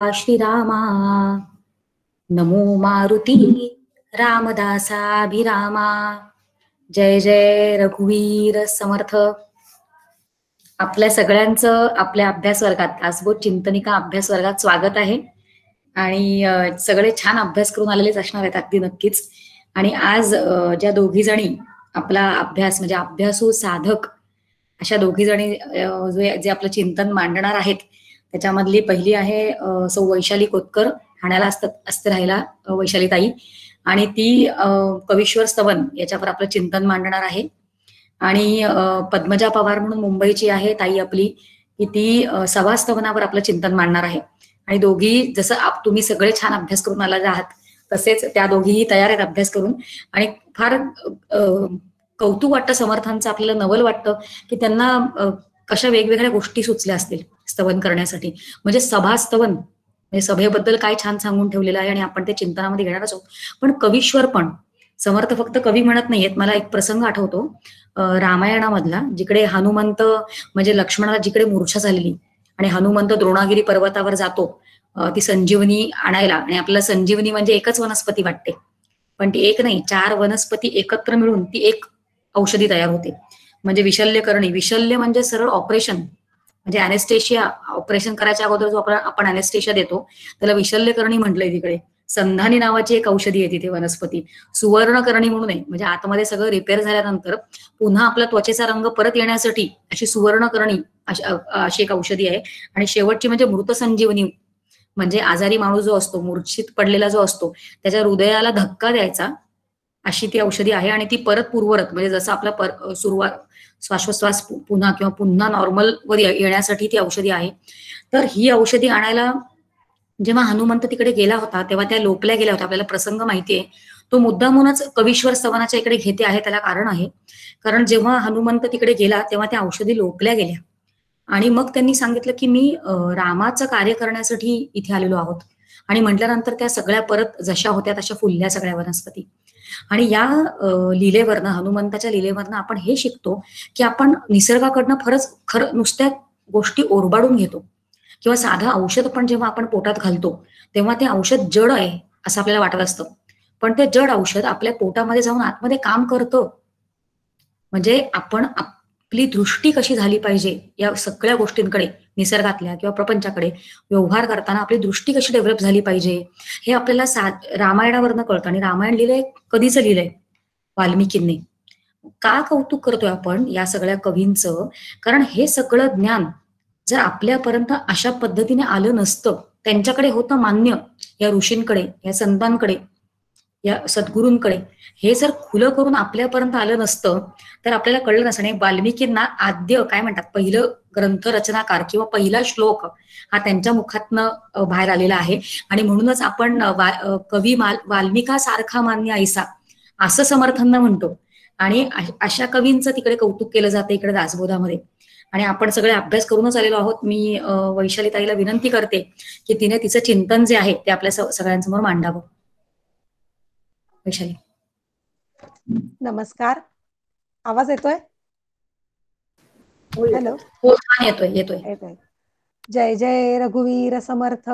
श्रीरामा नमो मारुती रामदासाभिरामा जय जय रघुवीर समर्थ. आपल्या सगळ्यांचं आपल्या अभ्यास वर्गात आसबोध चिंतनिका अभ्यास वर्गात स्वागत आहे. आणि सगळे छान अभ्यास करून आलेलेच असणार आहेत अगदी नक्कीच. आणि आज ज्या दोघी जणी आपला अभ्यास म्हणजे अभ्यासू साधक अशा दोघी जणी जे आपलं चिंतन मांडणार आहेत त्याच्यामधली पहिली आहे सौ वैशाली कोतकर, ठाण्याला असते राहायला वैशालीताई. आणि ती कवीश्वर स्तवन याच्यावर आपलं चिंतन मांडणार आहे. आणि पद्मजा पवार म्हणून मुंबईची आहे ताई आपली, की ती सभास्तवनावर आपलं चिंतन मांडणार आहे. आणि दोघी जसं तुम्ही सगळे छान अभ्यास करून आला आहात तसेच त्या दोघीही तयार आहेत अभ्यास करून. आणि फार कौतुक वाटतं समर्थांचं, आपल्याला नवल वाटतं की त्यांना कशा वेगवेगळ्या गोष्टी सुचल्या असतील स्तवन करण्यासाठी. म्हणजे सभास्तवन म्हणजे सभेबद्दल काय छान सांगून ठेवलेलं आहे आणि आपण ते चिंतनामध्ये घेणारच आहोत. पण कवीश्वर पण समर्थ फक्त कवी म्हणत नाहीयेत. मला एक प्रसंग आठवतो रामायणामधला, जिकडे हनुमंत म्हणजे लक्ष्मणाला जिकडे मूर्छा झालेली आणि हनुमंत द्रोणागिरी पर्वतावर जातो ती संजीवनी आणायला. आणि आपल्याला संजीवनी म्हणजे एकच वनस्पती वाटते, पण ती एक नाही, 4 वनस्पती एकत्र मिळून ती एक औषधी तयार होते. म्हणजे विशल्यकरणी, विशल्य म्हणजे सरळ ऑपरेशन, म्हणजे अॅनेस्थेशिया, ऑपरेशन करायच्या अगोदर जो आपण अॅनेस्थेशिया देतो त्याला विशल्यकरणी म्हटलंय तिकडे. संधानी नावाची एक औषधी आहे तिथे वनस्पती. सुवर्णकरणी म्हणून आहे, म्हणजे आतमध्ये सगळं रिपेअर झाल्यानंतर पुन्हा आपला त्वचेचा रंग परत येण्यासाठी अशी सुवर्णकरणी अशी एक औषधी आहे. आणि शेवटची म्हणजे मृत संजीवनी, म्हणजे आजारी माणूस जो असतो, मूर्छित पडलेला जो असतो, त्याच्या हृदयाला धक्का द्यायचा अशी ती औषधी आहे. आणि ती परत पूर्वरत म्हणजे जसं आपला सुरुवात श्वासोश्वास पुन्हा किंवा पुन्हा नॉर्मल वर येण्यासाठी ती औषधी आहे. तर ही औषधी आणायला जेव्हा हनुमंत तिकडे गेला होता तेव्हा त्या लोकल्या गेल्या होत्या. आपल्याला प्रसंग माहितीये. तो मुद्दामूनच कवीश्वर स्तवनाच्या इकडे घेते आहे, त्याला कारण आहे. कारण जेव्हा हनुमंत तिकडे गेला तेव्हा त्या औषधी लोकल्या गेल्या आणि मग त्यांनी सांगितलं की मी रामाचं कार्य करण्यासाठी इथे आलेलो आहोत. आणि म्हटल्यानंतर त्या सगळ्या परत जशा होत्या तशा फुलल्या सगळ्या वनस्पती. आणि या लीलेवरनं, हनुमंताच्या लीलेवरनं आपण हे शिकतो की आपण निसर्गाकडनं खरं नुसत्या गोष्टी ओरबाडून घेतो. किंवा साधं औषध पण जेव्हा आपण पोटात घालतो तेव्हा ते औषध जड आहे असं आपल्याला वाटत असतं, पण ते जड औषध आपल्या पोटामध्ये जाऊन आतमध्ये काम करतं. म्हणजे आपण आपली दृष्टी कशी झाली पाहिजे या सगळ्या गोष्टींकडे, निसर्गातल्या किंवा प्रपंचाकडे व्यवहार करताना आपली दृष्टी कशी डेव्हलप झाली पाहिजे हे आपल्याला रामायणावरनं कळतं. आणि रामायण लिहिलंय कधीच लिहिलंय वाल्मिकींनी. का कौतुक करतोय आपण या सगळ्या कवींचं? कारण हे सगळं ज्ञान जर आपल्यापर्यंत अशा पद्धतीने आलं नसतं, त्यांच्याकडे होतं मान्य, या ऋषींकडे, या संतांकडे, या सद्गुरूंकडे, हे जर खुलं करून आपल्यापर्यंत आलं नसतं तर आपल्याला कळलं नसतं. आणि वाल्मिकींना आद्य काय म्हणतात, पहिलं ग्रंथ रचनाकार किंवा पहिला श्लोक हा त्यांच्या मुखातनं बाहेर आलेला आहे. आणि म्हणूनच आपण कवी वाल्मिका सारखा मान्य ऐसा असं समर्थांना म्हणतो. आणि अशा कवींचं तिकडे कौतुक केलं जातं इकडे दासबोधामध्ये. आणि आपण सगळे अभ्यास करूनच आलेलो आहोत. मी वैशाली ताईला विनंती करते की तिने तिचं चिंतन जे आहे ते आपल्या सगळ्यांसमोर मांडावं. वैशाली. नमस्कार, आवाज येतोय? हॅलो. हो, येतोय येतोय. जय जय रघुवीर समर्थ.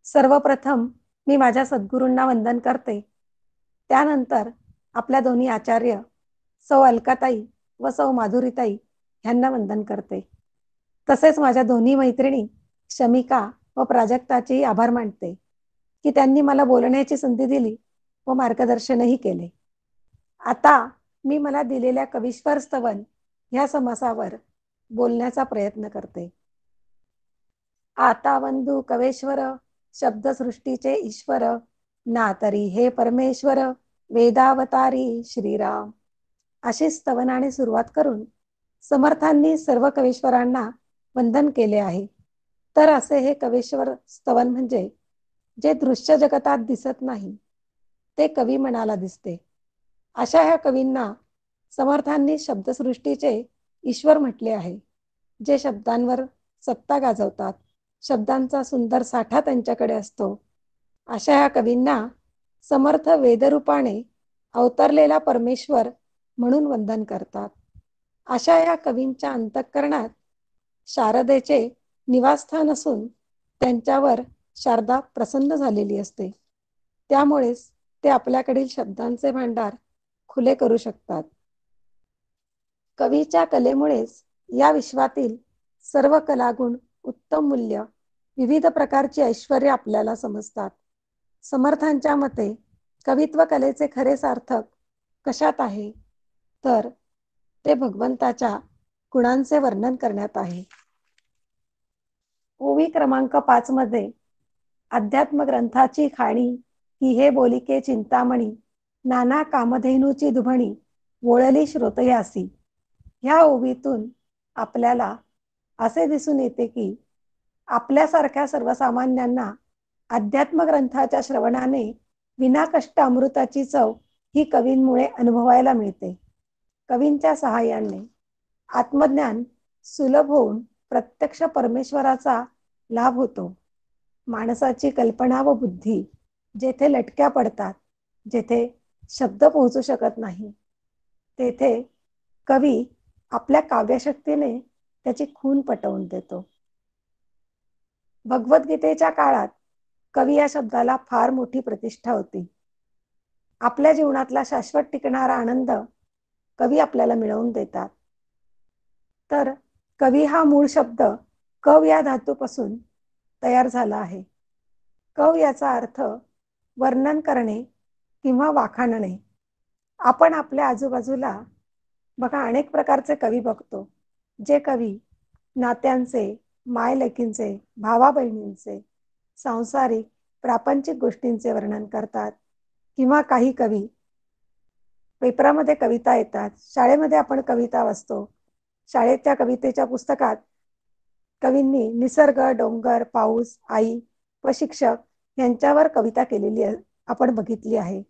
सर्वप्रथम मी माझ्या सद्गुरूंना वंदन करते. त्यानंतर आपल्या दोन्ही आचार्य सौ अलकाताई व सौ माधुरीताई यांना वंदन करते. तसेच माझ्या दोन्ही मैत्रिणी शमिका व प्राजक्ताचे आभार मानते की त्यांनी मला बोलण्याची संधी दिली व मार्गदर्शनही केले. आता मी मला दिलेल्या कवीश्वर स्तवन ह्या समासावर बोलण्याचा प्रयत्न करते. आता वंदू कवेश्वर शब्दसृष्टीचे ईश्वर, ना तरी हे परमेश्वर वेदावतारी श्रीराम. अशी स्तवनाने सुरुवात करून समर्थांनी सर्व कवीश्वरांना वंदन केले आहे. तर असे हे कवीश्वर स्तवन म्हणजे जे दृश्य जगतात दिसत नाही ते कवी मनाला दिसते. अशा ह्या कवींना समर्थांनी शब्दसृष्टीचे ईश्वर म्हटले आहे, जे शब्दांवर सत्ता गाजवतात. शब्दांचा सुंदर साठा त्यांच्याकडे असतो. अशा ह्या कवींना समर्थ वेदरूपाने अवतरलेला परमेश्वर म्हणून वंदन करतात. अशा या कवींच्या अंतःकरणात शारदेचे निवासस्थान असून त्यांच्यावर शारदा प्रसन्न झालेली असते. त्यामुळेच ते आपल्याकडील शब्दांचे भांडार खुले करू शकतात. कवीच्या कलेमुळेच या विश्वातील सर्व कलागुण, उत्तम मूल्य, विविध प्रकारची ऐश्वर्य आपल्याला समजतात. समर्थांच्या मते कवित्व कलेचे खरे सार्थक कशात आहे, तर ते भगवंताच्या गुणांचे वर्णन करण्यात आहे. ओवी क्रमांक 5 मध्ये अध्यात्म ग्रंथाची खाणी ही हे बोलिके चिंतामणी, नाना कामधेनूची दुभणी, वोळली श्रोतयासी. ह्या ओवीतून आपल्याला असे दिसून येते की आपल्यासारख्या सर्वसामान्यांना अध्यात्म ग्रंथाच्या श्रवणाने विनाकष्ट अमृताची चव ही कवींमुळे अनुभवायला मिळते. कवींच्या सहाय्याने आत्मज्ञान सुलभ होऊन प्रत्यक्ष परमेश्वराचा लाभ होतो. माणसाची कल्पना व बुद्धी जेथे लटक्या पडतात, जेथे शब्द पोहोचू शकत नाही, तेथे कवी आपल्या काव्यशक्तीने त्याची खून पटवून देतो. भगवद्गीतेच्या काळात कवी या शब्दाला फार मोठी प्रतिष्ठा होती. आपल्या जीवनातला शाश्वत टिकणारा आनंद कवी आपल्याला मिळवून देतात. तर कवी हा मूळ शब्द कव या धातूपासून तयार झाला आहे. कव याचा अर्थ वर्णन करणे किंवा वाखाणणे. आपण आपल्या आजूबाजूला बघा अनेक प्रकारचे कवी बघतो, जे कवी नात्यांचे, मायलेकींचे, भावा बहिणींचे, सांसारिक प्रापंचिक गोष्टींचे वर्णन करतात. किंवा काही कवी पेपरामध्ये कविता येतात, शाळेमध्ये आपण कविता वाचतो. शाळेच्या कवितेच्या पुस्तकात कवींनी निसर्ग, डोंगर, पाऊस, आई व शिक्षक यांच्यावर कविता केलेली आपण बघितली आहे.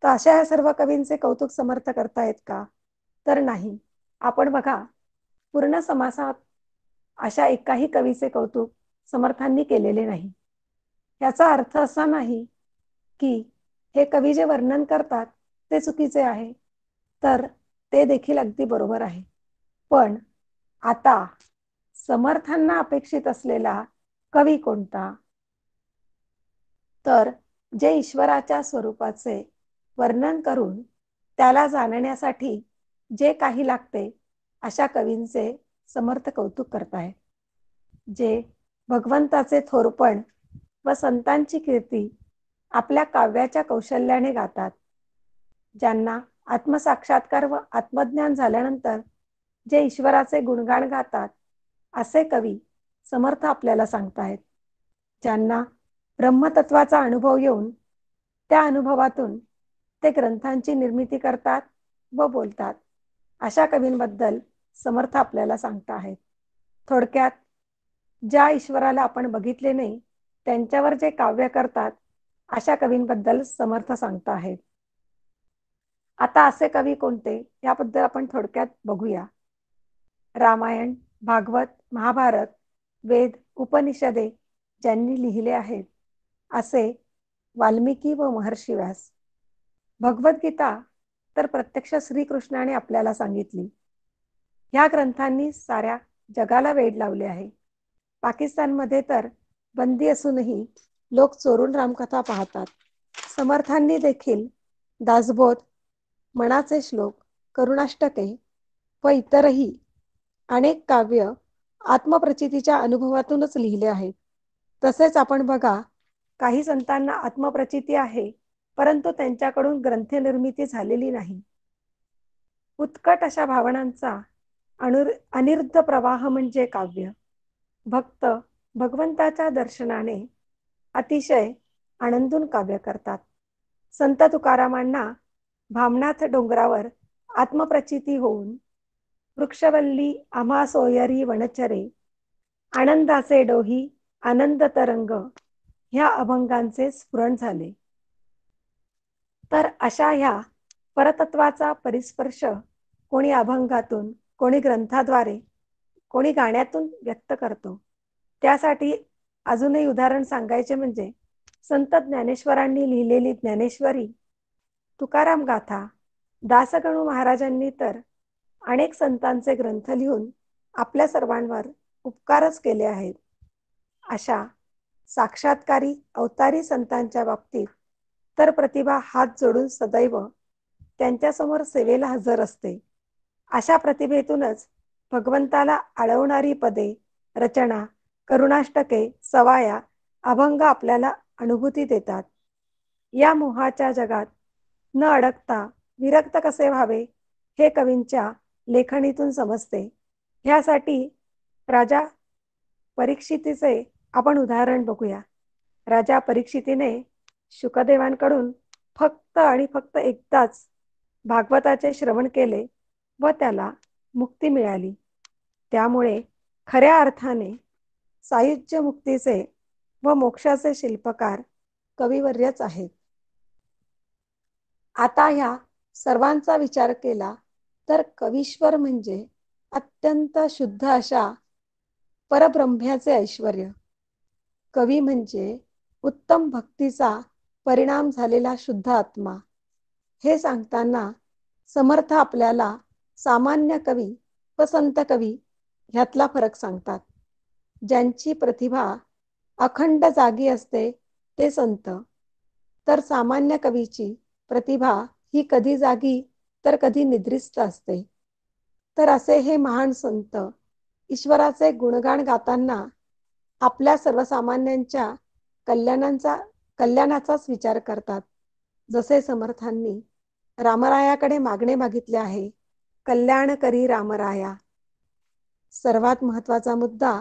तर अशा या सर्व कवींचे कौतुक समर्थ करतायत का, तर नाही. आपण बघा पूर्ण समासात अशा एकाही कवीचे कौतुक समर्थांनी केलेले नाही. याचा अर्थ असा नाही की हे कवी जे वर्णन करतात ते चुकीचे आहे, तर ते देखील अगदी बरोबर आहे. पण आता समर्थांना अपेक्षित असलेला कवी कोणता, तर जे ईश्वराच्या स्वरूपाचे वर्णन करून त्याला जाणण्यासाठी जे काही लागते अशा कवींचे समर्थ कौतुक करतायत. जे भगवंताचे थोरपण व संतांची कीर्ती आपल्या काव्याच्या कौशल्याने गातात. ज्यांना आत्मसाक्षात्कार व आत्मज्ञान झाल्यानंतर जे ईश्वराचे गुणगान गातात, असे कवी समर्थ आपल्याला सांगतायत. ज्यांना ब्रह्मतत्वाचा अनुभव येऊन त्या अनुभवातून ते ग्रंथांची निर्मिती करतात व बोलतात, अशा कवींबद्दल समर्थ आपल्याला सांगता आहेत. थोडक्यात ज्या ईश्वराला आपण बघितले नाही त्यांच्यावर जे काव्य करतात अशा कवींबद्दल समर्थ सांगता आहेत. आता असे कवी कोणते याबद्दल आपण थोडक्यात बघूया. रामायण, भागवत, महाभारत, वेद, उपनिषदे ज्यांनी लिहिले आहेत असे वाल्मिकी व महर्षी व्यास. भगवद्गीता तर प्रत्यक्ष श्रीकृष्णाने आपल्याला सांगितली. ह्या ग्रंथांनी साऱ्या जगाला वेड लावले आहे. पाकिस्तानमध्ये तर बंदी असूनही लोक चोरून रामकथा पाहतात. समर्थांनी देखील दासबोध, मनाचे श्लोक, करुणाष्टके व इतरही अनेक काव्य आत्मप्रचितीच्या अनुभवातूनच लिहिले आहेत. तसेच आपण बघा काही संतांना आत्मप्रचिती आहे, परंतु त्यांच्याकडून ग्रंथ निर्मिती झालेली नाही. उत्कट अशा भावनांचा अनिरुद्ध प्रवाह म्हणजे काव्य. भक्त भगवंताच्या दर्शनाने अतिशय आनंदून काव्य करतात. संत तुकारामांना भामनाथ डोंगरावर आत्मप्रचिती होऊन वृक्षवल्ली आम्हा सोयरी वनचरे, आनंदाचे डोही आनंद तरंग ह्या अभंगांचे स्फुरण झाले. तर अशा ह्या परतत्वाचा परिस्पर्श कोणी अभंगातून, कोणी ग्रंथाद्वारे, कोणी गाण्यातून व्यक्त करतो. त्यासाठी अजूनही उदाहरण सांगायचे म्हणजे संत ज्ञानेश्वरांनी लिहिलेली ज्ञानेश्वरी, तुकाराम गाथा, दासगणू महाराजांनी तर अनेक संतांचे ग्रंथ लिहून आपल्या सर्वांवर उपकारच केले आहेत. अशा साक्षात्कारी अवतारी संतांच्या बाबतीत तर प्रतिभा हात जोडून सदैव त्यांच्यासमोर सेवेला हजर असते. अशा प्रतिभेतूनच भगवंताला आळवणारी पदे, रचना, करुणाष्टके, सवाया, अभंग आपल्याला अनुभूती देतात. या मोहाच्या जगात न अडकता विरक्त कसे व्हावे हे कवींच्या लेखणीतून समजते. ह्यासाठी राजा परीक्षितीचे आपण उदाहरण बघूया. राजा परीक्षितीने शुकदेवांकडून फक्त आणि फक्त एकदाच भागवताचे श्रवण केले व त्याला मुक्ती मिळाली. त्यामुळे खऱ्या अर्थाने सायुज्य मुक्तीचे व मोक्षाचे शिल्पकार कविवर्यच आहेत. आता ह्या सर्वांचा विचार केला तर कवीश्वर म्हणजे अत्यंत शुद्ध अशा परब्रह्म्याचे ऐश्वर्य. कवी म्हणजे उत्तम भक्तीचा परिणाम झालेला शुद्ध आत्मा. हे सांगताना समर्थ आपल्याला सामान्य कवी व संत कवी ह्यातला फरक सांगतात. ज्यांची प्रतिभा अखंड जागी असते ते संत, तर सामान्य कवीची प्रतिभा ही कधी जागी तर कधी निद्रिस्त असते. तर असे हे महान संत ईश्वराचे गुणगान गाताना आपल्या सर्वसामान्यांच्या कल्याणाचाच विचार करतात. जसे समर्थांनी रामरायाकडे मागणे मागितले आहे, कल्याण करी रामराया. सर्वात महत्वाचा मुद्दा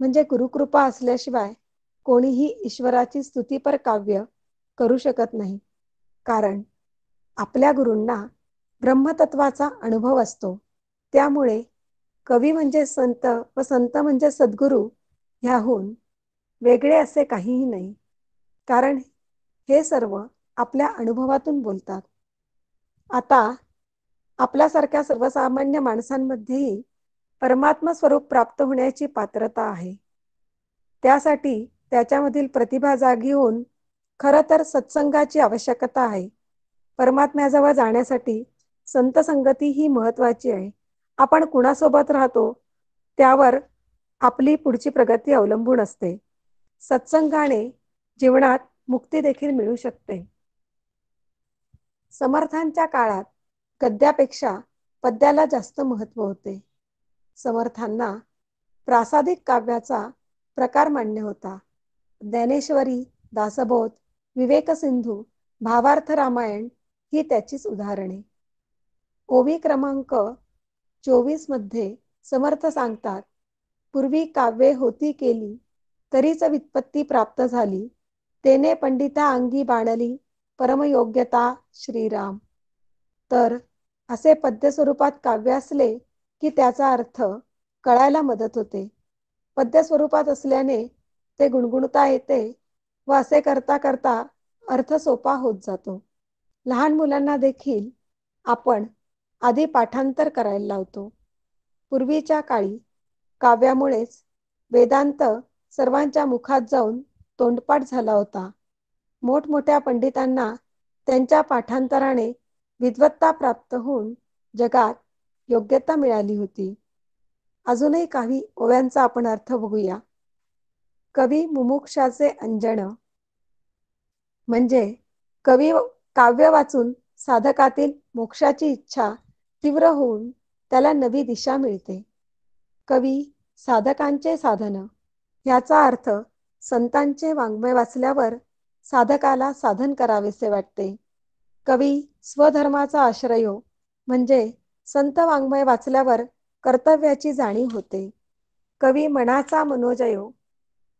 म्हणजे गुरुकृपा असल्याशिवाय कोणीही ईश्वराची स्तुतीपर काव्य करू शकत नाही. कारण आपल्या गुरूंना ब्रह्मतत्वाचा अनुभव असतो. त्यामुळे कवी म्हणजे संत व संत म्हणजे सद्गुरू ह्याहून वेगळे असे काहीही नाही. कारण हे सर्व आपल्या अनुभवातून बोलतात. आता आपल्यासारख्या सर्वसामान्य माणसांमध्येही परमात्मा स्वरूप प्राप्त होण्याची पात्रता आहे. त्यासाठी त्याच्यामधील प्रतिभा जागी होऊन खरं तर सत्संगाची आवश्यकता आहे. परमात्म्याजवळ जाण्यासाठी संत संगती ही महत्वाची आहे. आपण कुणासोबत राहतो त्यावर आपली पुढची प्रगती अवलंबून असते. सत्संगाने जीवनात मुक्ती देखील मिळू शकते. समर्थांच्या काळात गद्यापेक्षा पद्याला जास्त महत्व होते. समर्थांना प्रासादिक काव्याचा प्रकार मान्य होता. ज्ञानेश्वरी, दासबोध, विवेकसिंधू, भावार्थ रामायण ही त्याचीच उदाहरणे. ओवी क्रमांक 24 मध्ये समर्थ सांगतात, पूर्वी काव्ये होती केली तरीच व्युत्पत्ती प्राप्त झाली, तेने पंडिता अंगी बाणली परमयोग्यता श्रीराम. तर असे पद्य स्वरूपात काव्य असले की त्याचा अर्थ कळायला मदत होते. पद्य स्वरूपात असल्याने ते गुणगुणता येते व असे करता करता अर्थ सोपा होत जातो. लहान मुलांना देखील आपण आधी पाठांतर करायला लावतो. पूर्वीच्या काळी काव्यामुळेच वेदांत सर्वांच्या मुखात जाऊन तोंडपाठ झाला होता. मोठमोठ्या पंडितांना त्यांच्या पाठांतराने विद्वत्ता प्राप्त होऊन जगात योग्यता मिळाली होती. अजूनही काही ओव्यांचा आपण अर्थ बघूया. कवी मुमुक्षाचे अंजन म्हणजे कवी काव्य वाचून साधकातील मोक्षाची इच्छा तीव्र होऊन त्याला नवी दिशा मिळते. कवी साधकांचे साधन याचा अर्थ संतांचे वाङ्मय वाचल्यावर साधकाला साधन करावेसे वाटते. कवी स्वधर्माचा आश्रयो म्हणजे संत वाङ्मय वाचल्यावर कर्तव्याची जाणीव होते. कवी मनाचा मनोजयो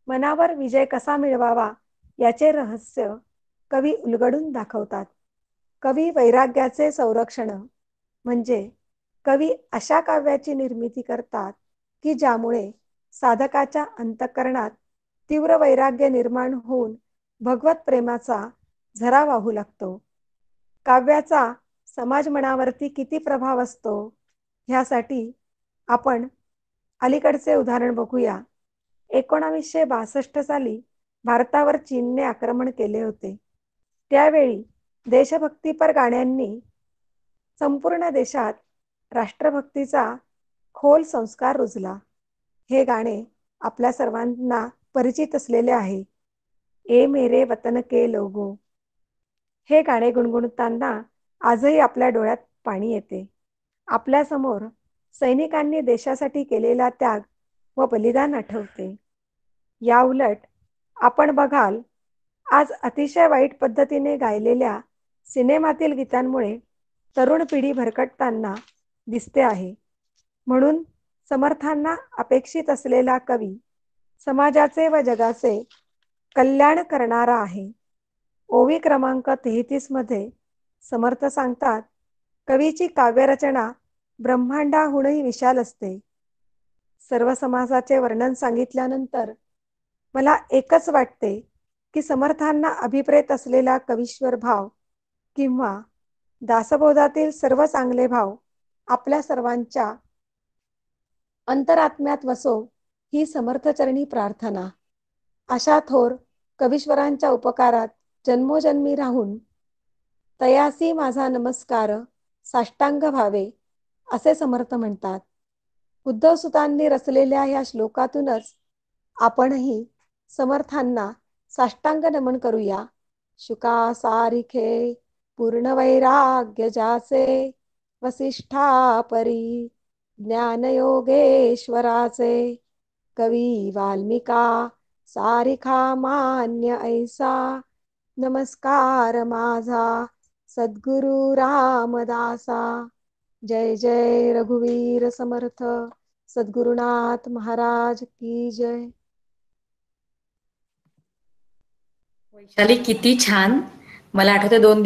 मनावर विजय कसा मिळवावा याचे रहस्य कवी उलगडून दाखवतात. कवी वैराग्याचे संरक्षण म्हणजे कवी अशा काव्याची निर्मिती करतात की ज्यामुळे साधकाच्या अंतःकरणात तीव्र वैराग्य निर्माण होऊन भगवत प्रेमाचा झरा वाहू लागतो. काव्याचा समाज मनावरती किती प्रभाव असतो ह्यासाठी आपण अलीकडचे उदाहरण बघूया. 1962 साली भारतावर चीनने आक्रमण केले होते. त्यावेळी देशभक्तीपर गाण्यांनी संपूर्ण देशात राष्ट्रभक्तीचा खोल संस्कार रुजला. हे गाणे आपल्या सर्वांना परिचित असलेले आहे. ए मेरे वतन के लोगो. हे गाणे गुणगुणताना आजही आपल्या डोळ्यात पाणी येते. आपल्या समोर सैनिकांनी देशासाठी केलेला त्याग व बलिदान आठवते. या उलट आपण बघाल, आज अतिशय वाईट पद्धतीने गायलेल्या सिनेमातील गीतांमुळे तरुण पिढी भरकटताना दिसते आहे. म्हणून समर्थांना अपेक्षित असलेला कवी समाजाचे व जगाचे कल्याण करणारा आहे. ओवी क्रमांक 33 मध्ये समर्थ सांगतात, कवीची काव्यरचना ब्रह्मांडाहूनही विशाल असते. सर्व समाजाचे वर्णन सांगितल्यानंतर मला एकच वाटते की समर्थांना अभिप्रेत असलेला कवीश्वर भाव किंवा दासबोधातील सर्व चांगले भाव आपल्या सर्वांच्या अंतरात्म्यात वसो ही समर्थचरणी प्रार्थना. अशा थोर कवीश्वरांच्या उपकारात जन्मोजन्मी राहून तयासी माझा नमस्कार साष्टांग भावे असे समर्थ म्हणतात. उद्धवसुतांनी रचलेल्या या श्लोकातूनच आपणही समर्थांना साष्टांग नमन करूया. शुका सारिखे पूर्ण वैराग्य जाचे, वसिष्ठा परी ज्ञानयोगेश्वराचे, कवी वाल्मिका सारिखा मान्य ऐसा, नमस्कार माझा सद्गुरु रामदासा. जय जय रघुवीर समर्थ सद्गुरुनाथ महाराज की जय. वैशाली किती छान. मला आठवतं 2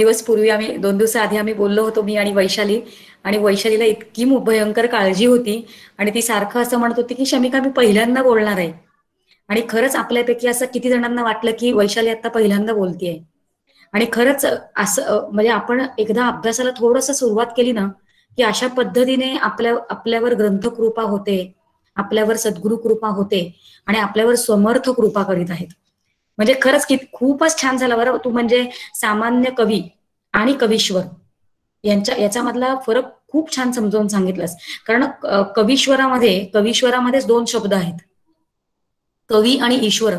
दिवसाआधी आम्ही बोललो होतो, मी आणि वैशाली. आणि वैशालीला इतकी भयंकर काळजी होती आणि ती सारखं असं म्हणत होती की शमिका मी पहिल्यांदा बोलणार आहे. आणि खरंच आपल्यापैकी असं किती जणांना वाटलं की वैशाली आता पहिल्यांदा बोलतेय. आणि खरंच असं म्हणजे आपण एकदा अभ्यासाला थोडंसं सुरुवात केली ना की अशा पद्धतीने आपल्यावर ग्रंथकृपा होते, आपल्यावर सद्गुरु कृपा होते आणि आपल्यावर समर्थ कृपा करीत आहेत. म्हणजे खरंच खूपच छान झालं बरं. तू म्हणजे सामान्य कवी आणि कवीश्वर याच्यामधला फरक खूप छान समजावून सांगितलंस. कारण कवीश्वरामध्येच 2 शब्द आहेत, कवी आणि ईश्वर.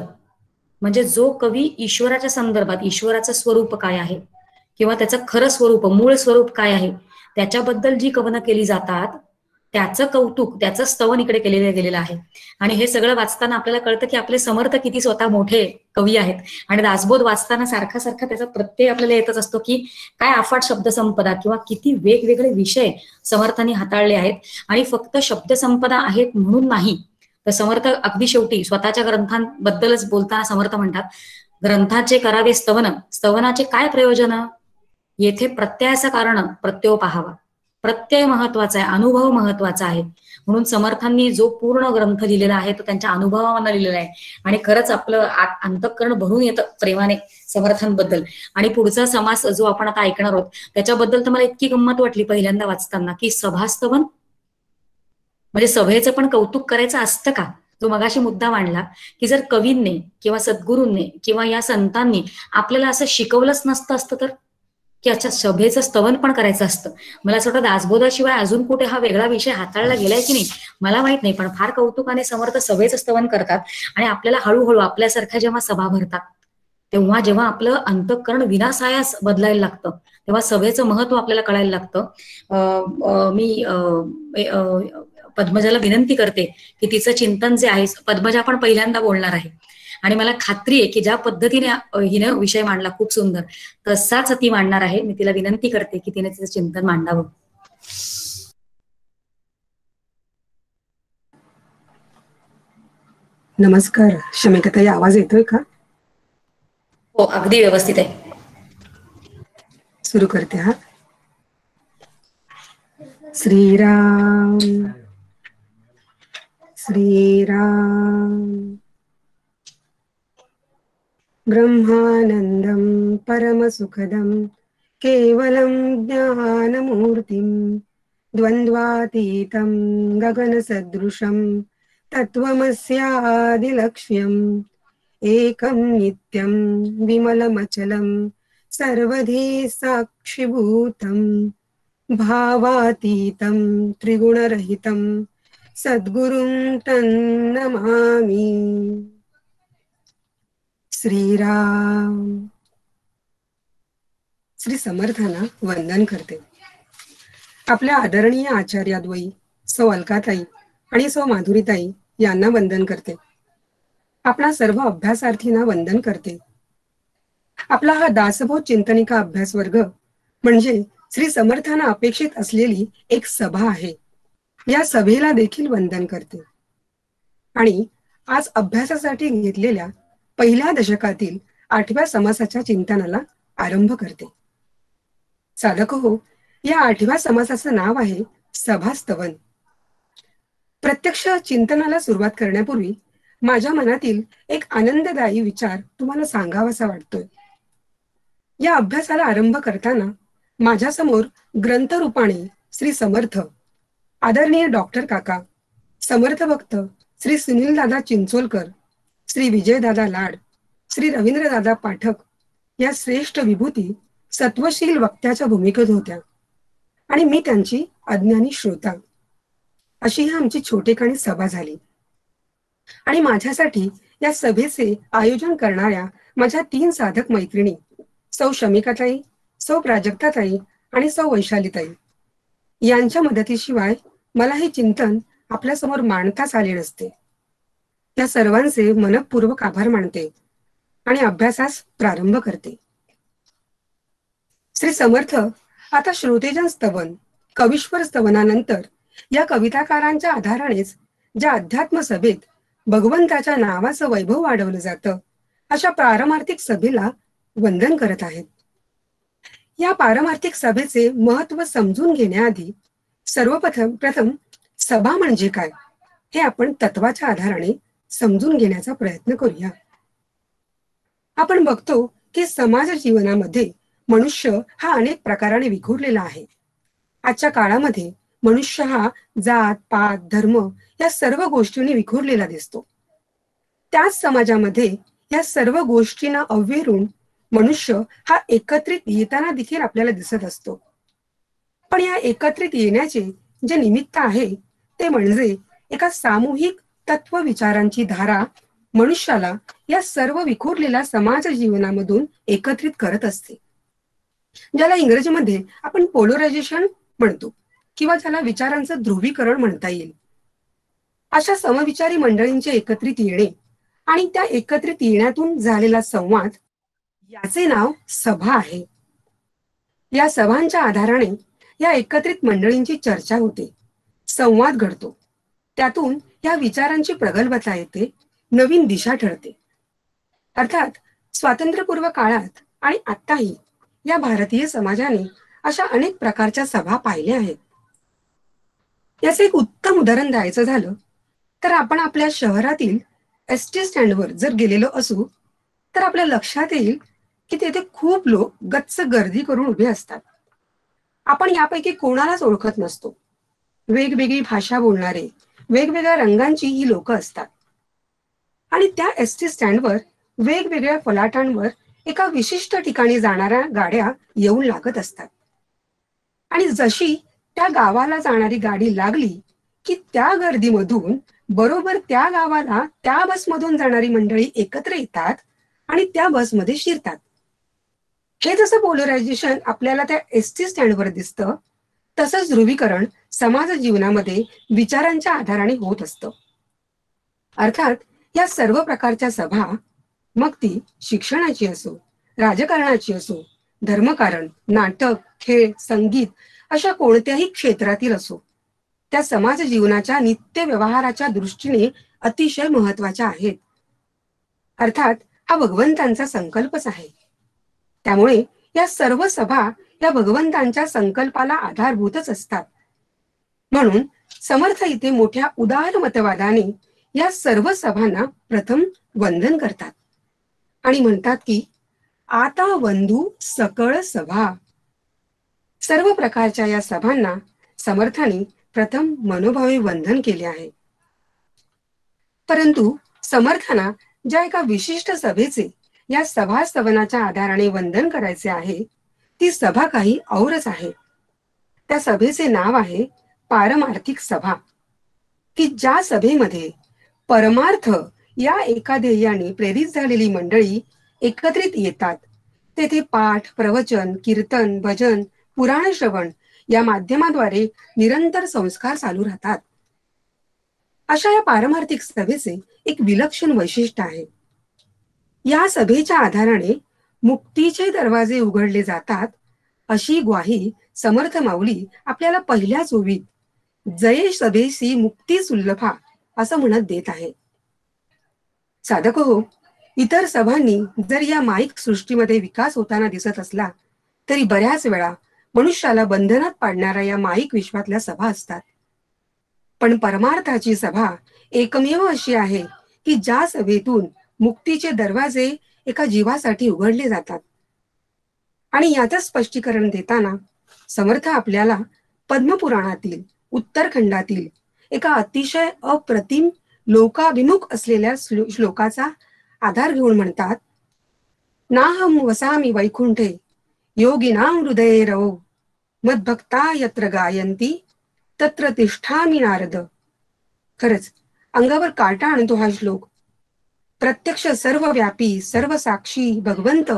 म्हणजे जो कवी ईश्वराच्या संदर्भात ईश्वराचं स्वरूप काय आहे किंवा त्याचं खरं स्वरूप मूळ स्वरूप काय आहे त्याच्याबद्दल जी कवनं केली जातात त्याचं कौतुक त्याचं स्तवन इकडे केलेलं गेलेलं आहे. आणि हे सगळं वाचताना आपल्याला कळतं की आपले समर्थ किती स्वतः मोठे कवी आहेत. आणि दासबोध वाचताना सारखा सारखा त्याचा प्रत्यय आपल्याला येतच असतो की काय अफाट शब्दसंपदा किंवा किती वेगवेगळे विषय समर्थांनी हाताळले आहेत. आणि फक्त शब्दसंपदा आहेत म्हणून नाही, तर समर्थ अगदी शेवटी स्वतःच्या ग्रंथांबद्दलच बोलताना समर्थ म्हणतात, ग्रंथाचे करावे स्तवन, स्तवनाचे काय प्रयोजन? येथे प्रत्ययाचं कारण प्रत्यय पाहावा. प्रत्यय महत्वाचा आहे, अनुभव महत्वाचा आहे. म्हणून समर्थांनी जो पूर्ण ग्रंथ लिहिलेला आहे तो त्यांच्या अनुभवाने लिहिलेला आहे. आणि खरंच आपलं अंतःकरण भरून येतं प्रेमाने समर्थांबद्दल. आणि पुढचा समास जो आपण आता ऐकणार आहोत त्याच्याबद्दल तर मला इतकी गंमत वाटली पहिल्यांदा वाचताना की सभास्तवन म्हणजे सभेचं पण कौतुक करायचं असतं का? जो मगाशी मुद्दा मांडला की जर कवींनी किंवा सद्गुरूंनी किंवा या संतांनी आपल्याला असं शिकवलंच नसतं असतं तर की अच्छा सभेचं स्तवन पण करायचं असतं. मला असं वाटतं दासबोधाशिवाय अजून कुठे हा वेगळा विषय हाताळला गेलाय की नाही मला माहित नाही, पण फार कौतुकाने समर्थ सभेचं स्तवन करतात. आणि आपल्याला हळूहळू आपल्यासारख्या जेव्हा सभा भरतात तेव्हा जेव्हा आपलं अंतःकरण विनासायास बदलायला लागतं तेव्हा सभेचं महत्व आपल्याला कळायला लागतं. मी पद्मजाला विनंती करते की तिचं चिंतन जे आहे, पद्मजा पण पहिल्यांदा बोलणार आहे आणि मला खात्री आहे की ज्या पद्धतीने हिनं विषय मांडला खूप सुंदर तसाच ती मांडणार आहे. मी तिला विनंती करते की तिने तिचं चिंतन मांडावं. नमस्कार शमिकाताई, आवाज येतोय का? हो अगदी व्यवस्थित आहे. सुरू करते हा. श्रीराम श्रीराम ब्रह्मानंदं परमसुखदं केवलं ज्ञानमूर्तिं द्वन्द्वातीतं गगनसदृशं तत्त्वमस्यादिलक्ष्यम् एकं नित्यं विमलमचलं सर्वधी साक्षिभूतं भावातीतं त्रिगुणरहितं सद्गुरुं तन्नमामि. श्रीराम. श्री समर्थांना वंदन करते. आपल्या आदरणीय आचार्याद्वयी सौ अलकाताई आणि सौ माधुरीताई यांना वंदन करते. आपणा सर्व अभ्यासार्थींना वंदन करते. आपला हा दासबोध चिंतनिका अभ्यास वर्ग म्हणजे श्री समर्थांना अपेक्षित असलेली एक सभा आहे. या सभेला देखील वंदन करते आणि आज अभ्यासासाठी घेतलेल्या पहिल्या दशकातील 8व्या समासाच्या चिंतनाला आरंभ करते. साधक हो, या 8व्या समासाचं नाव आहे सभास्तवन. प्रत्यक्ष चिंतनाला सुरुवात करण्यापूर्वी माझ्या मनातील एक आनंददायी विचार तुम्हाला सांगावासा वाटतोय. या अभ्यासाला आरंभ करताना माझ्यासमोर ग्रंथरूपाने श्री समर्थ, आदरणीय डॉक्टर काका, समर्थ भक्त श्री सुनीलदादा चिंचोलकर, श्री विजयदादा लाड, श्री रवींद्रदादा पाठक या श्रेष्ठ विभूती सत्वशील वक्त्याच्या भूमिकेत होत्या आणि मी त्यांची अज्ञानी श्रोता. अशी ही आमची छोटेखानी सभा झाली आणि माझ्यासाठी या सभेचे आयोजन करणाऱ्या माझ्या 3 साधक मैत्रिणी सौ शमिकाताई, सौ प्राजक्ताताई आणि सौ वैशालीताई यांच्या मदतीशिवाय मला हे चिंतन आपल्यासमोर मांडताच आले नसते. त्या सर्वांचे मनःपूर्वक आभार मानते आणि अभ्यासास प्रारंभ करते. श्री समर्थ आता श्रोतेजन स्तवन, कवीश्वर स्तवनानंतर या कविताकारांच्या आधारानेच ज्या अध्यात्म सभेत भगवंताच्या नावाचं वैभव वाढवलं जातं अशा पारमार्थिक सभेला वंदन करत आहेत. या पारमार्थिक सभेचे महत्व समजून घेण्याआधी सर्वप्रथम सभा म्हणजे काय हे आपण तत्वाच्या आधाराने समजून घेण्याचा प्रयत्न करूया. आपण बघतो की समाज जीवनामध्ये मनुष्य हा अनेक प्रकाराने विखुरलेला आहे. आजच्या काळामध्ये मनुष्य हा जात, पात, धर्म या सर्व गोष्टींनी विखुरलेला दिसतो. त्याच समाजामध्ये या सर्व गोष्टींना अव्हेरून मनुष्य हा एकत्रित येताना देखील आपल्याला दिसत असतो. पण या एकत्रित येण्याचे जे निमित्त आहे ते म्हणजे एका सामूहिक तत्व विचारांची धारा मनुष्याला या सर्व विखुरलेल्या समाज जीवनामधून एकत्रित करत असते, ज्याला इंग्रजीमध्ये आपण पोलरायझेशन म्हणतो किंवा ज्याला विचारांचं ध्रुवीकरण म्हणता येईल. अशा समविचारी मंडळींचे एकत्रित येणे आणि त्या एकत्रित येण्यातून झालेला संवाद याचे नाव सभा आहे. या सभांच्या आधाराने या एकत्रित मंडळींची चर्चा होते, संवाद घडतो, त्यातून या विचारांची प्रगल्भता येते, नवीन दिशा ठरते. अर्थात स्वातंत्र्यपूर्व काळात आणि आत्ताही या भारतीय समाजाने अशा अनेक प्रकारच्या सभा पाहिल्या आहेत. याचे एक उत्तम उदाहरण द्यायचं झालं तर आपण आपल्या शहरातील एसटी स्टँडवर जर गेलेलो असू तर आपल्या लक्षात येईल की तेथे खूप लोक गच्च गर्दी करून उभे असतात. आपण यापैकी कोणालाच ओळखत नसतो. वेगवेगळी भाषा बोलणारे, वेगवेगळ्या रंगांची ही लोक असतात आणि त्या एसटी स्टँडवर वेगवेगळ्या फलाटांवर एका विशिष्ट ठिकाणी जाणाऱ्या गाड्या येऊन लागत असतात. आणि जशी त्या गावाला जाणारी गाडी लागली की त्या गर्दीमधून बरोबर त्या गावाला त्या बसमधून जाणारी मंडळी एकत्र येतात आणि त्या बसमध्ये शिरतात. हे जसं पोलरायझेशन आपल्याला त्या एसटी स्टँडवर दिसतं, तसंच ध्रुवीकरण समाज जीवनामध्ये विचारांच्या आधाराने होत असतं. अर्थात या सर्व प्रकारच्या सभा, मग ती शिक्षणाची असो, राजकारणाची असो, धर्मकारण, नाटक, खेळ, संगीत अशा कोणत्याही क्षेत्रातील असो, त्या समाज जीवनाच्या नित्य व्यवहाराच्या दृष्टीने अतिशय महत्वाच्या आहेत. अर्थात हा भगवंतांचा संकल्पच आहे. त्यामुळे या सर्व सभा या भगवंतांच्या संकल्पाला आधारभूतच असतात. म्हणून समर्थ इथे मोठ्या उदार मतवादाने या सर्व सभांना प्रथम वंदन करतात आणि म्हणतात की आता वंधू सकळ सभा. सर्व प्रकारच्या या सभांना समर्थाने प्रथम मनोभावे वंदन केले आहे. परंतु समर्थांना ज्या एका विशिष्ट सभेचे या सभा स्तवनाच्या आधाराने वंदन करायचे आहे, ती सभा काही औरच आहे. त्या सभेचे नाव आहे पारमार्थिक सभा, की ज्या सभेमध्ये परमार्थ या एका ध्येयाने प्रेरित झालेली मंडळी एकत्रित येतात. तेथे पाठ, प्रवचन, कीर्तन, भजन, पुराण श्रवण या माध्यमाद्वारे निरंतर संस्कार चालू राहतात. अशा या पारमार्थिक सभेचे एक विलक्षण वैशिष्ट्य आहे. या सभेच्या आधाराने मुक्तीचे दरवाजे उघडले जातात, अशी ग्वाही समर्थ माऊली आपल्याला पहिल्याच ओवीत जये सभेसी मुक्ती सुल्लभा असं म्हणत देत आहे. साधक हो, इतर सभांनी जर या माईक सृष्टीमध्ये विकास होताना दिसत असला तरी बऱ्याच वेळा मनुष्याला बंधनात पाडणाऱ्या या माईक विश्वातल्या सभा असतात. पण परमार्थाची सभा एकमेव अशी आहे की ज्या सभेतून मुक्तीचे दरवाजे एका जीवासाठी उघडले जातात. आणि याचं स्पष्टीकरण देताना समर्थ आपल्याला पद्मपुराणातील उत्तरखंडातील एका अतिशय अप्रतिम लोकाभिमुख असलेल्या श्लोकाचा आधार घेऊन म्हणतात, नाहम वसामी वैकुंठे योगिनां हृदये रवो मद्भक्ता यत्र गायंती तत्र तिष्ठामि नारद. खरंच अंगावर काटा आणतो हा श्लोक. प्रत्यक्ष सर्वव्यापी सर्व साक्षी भगवंत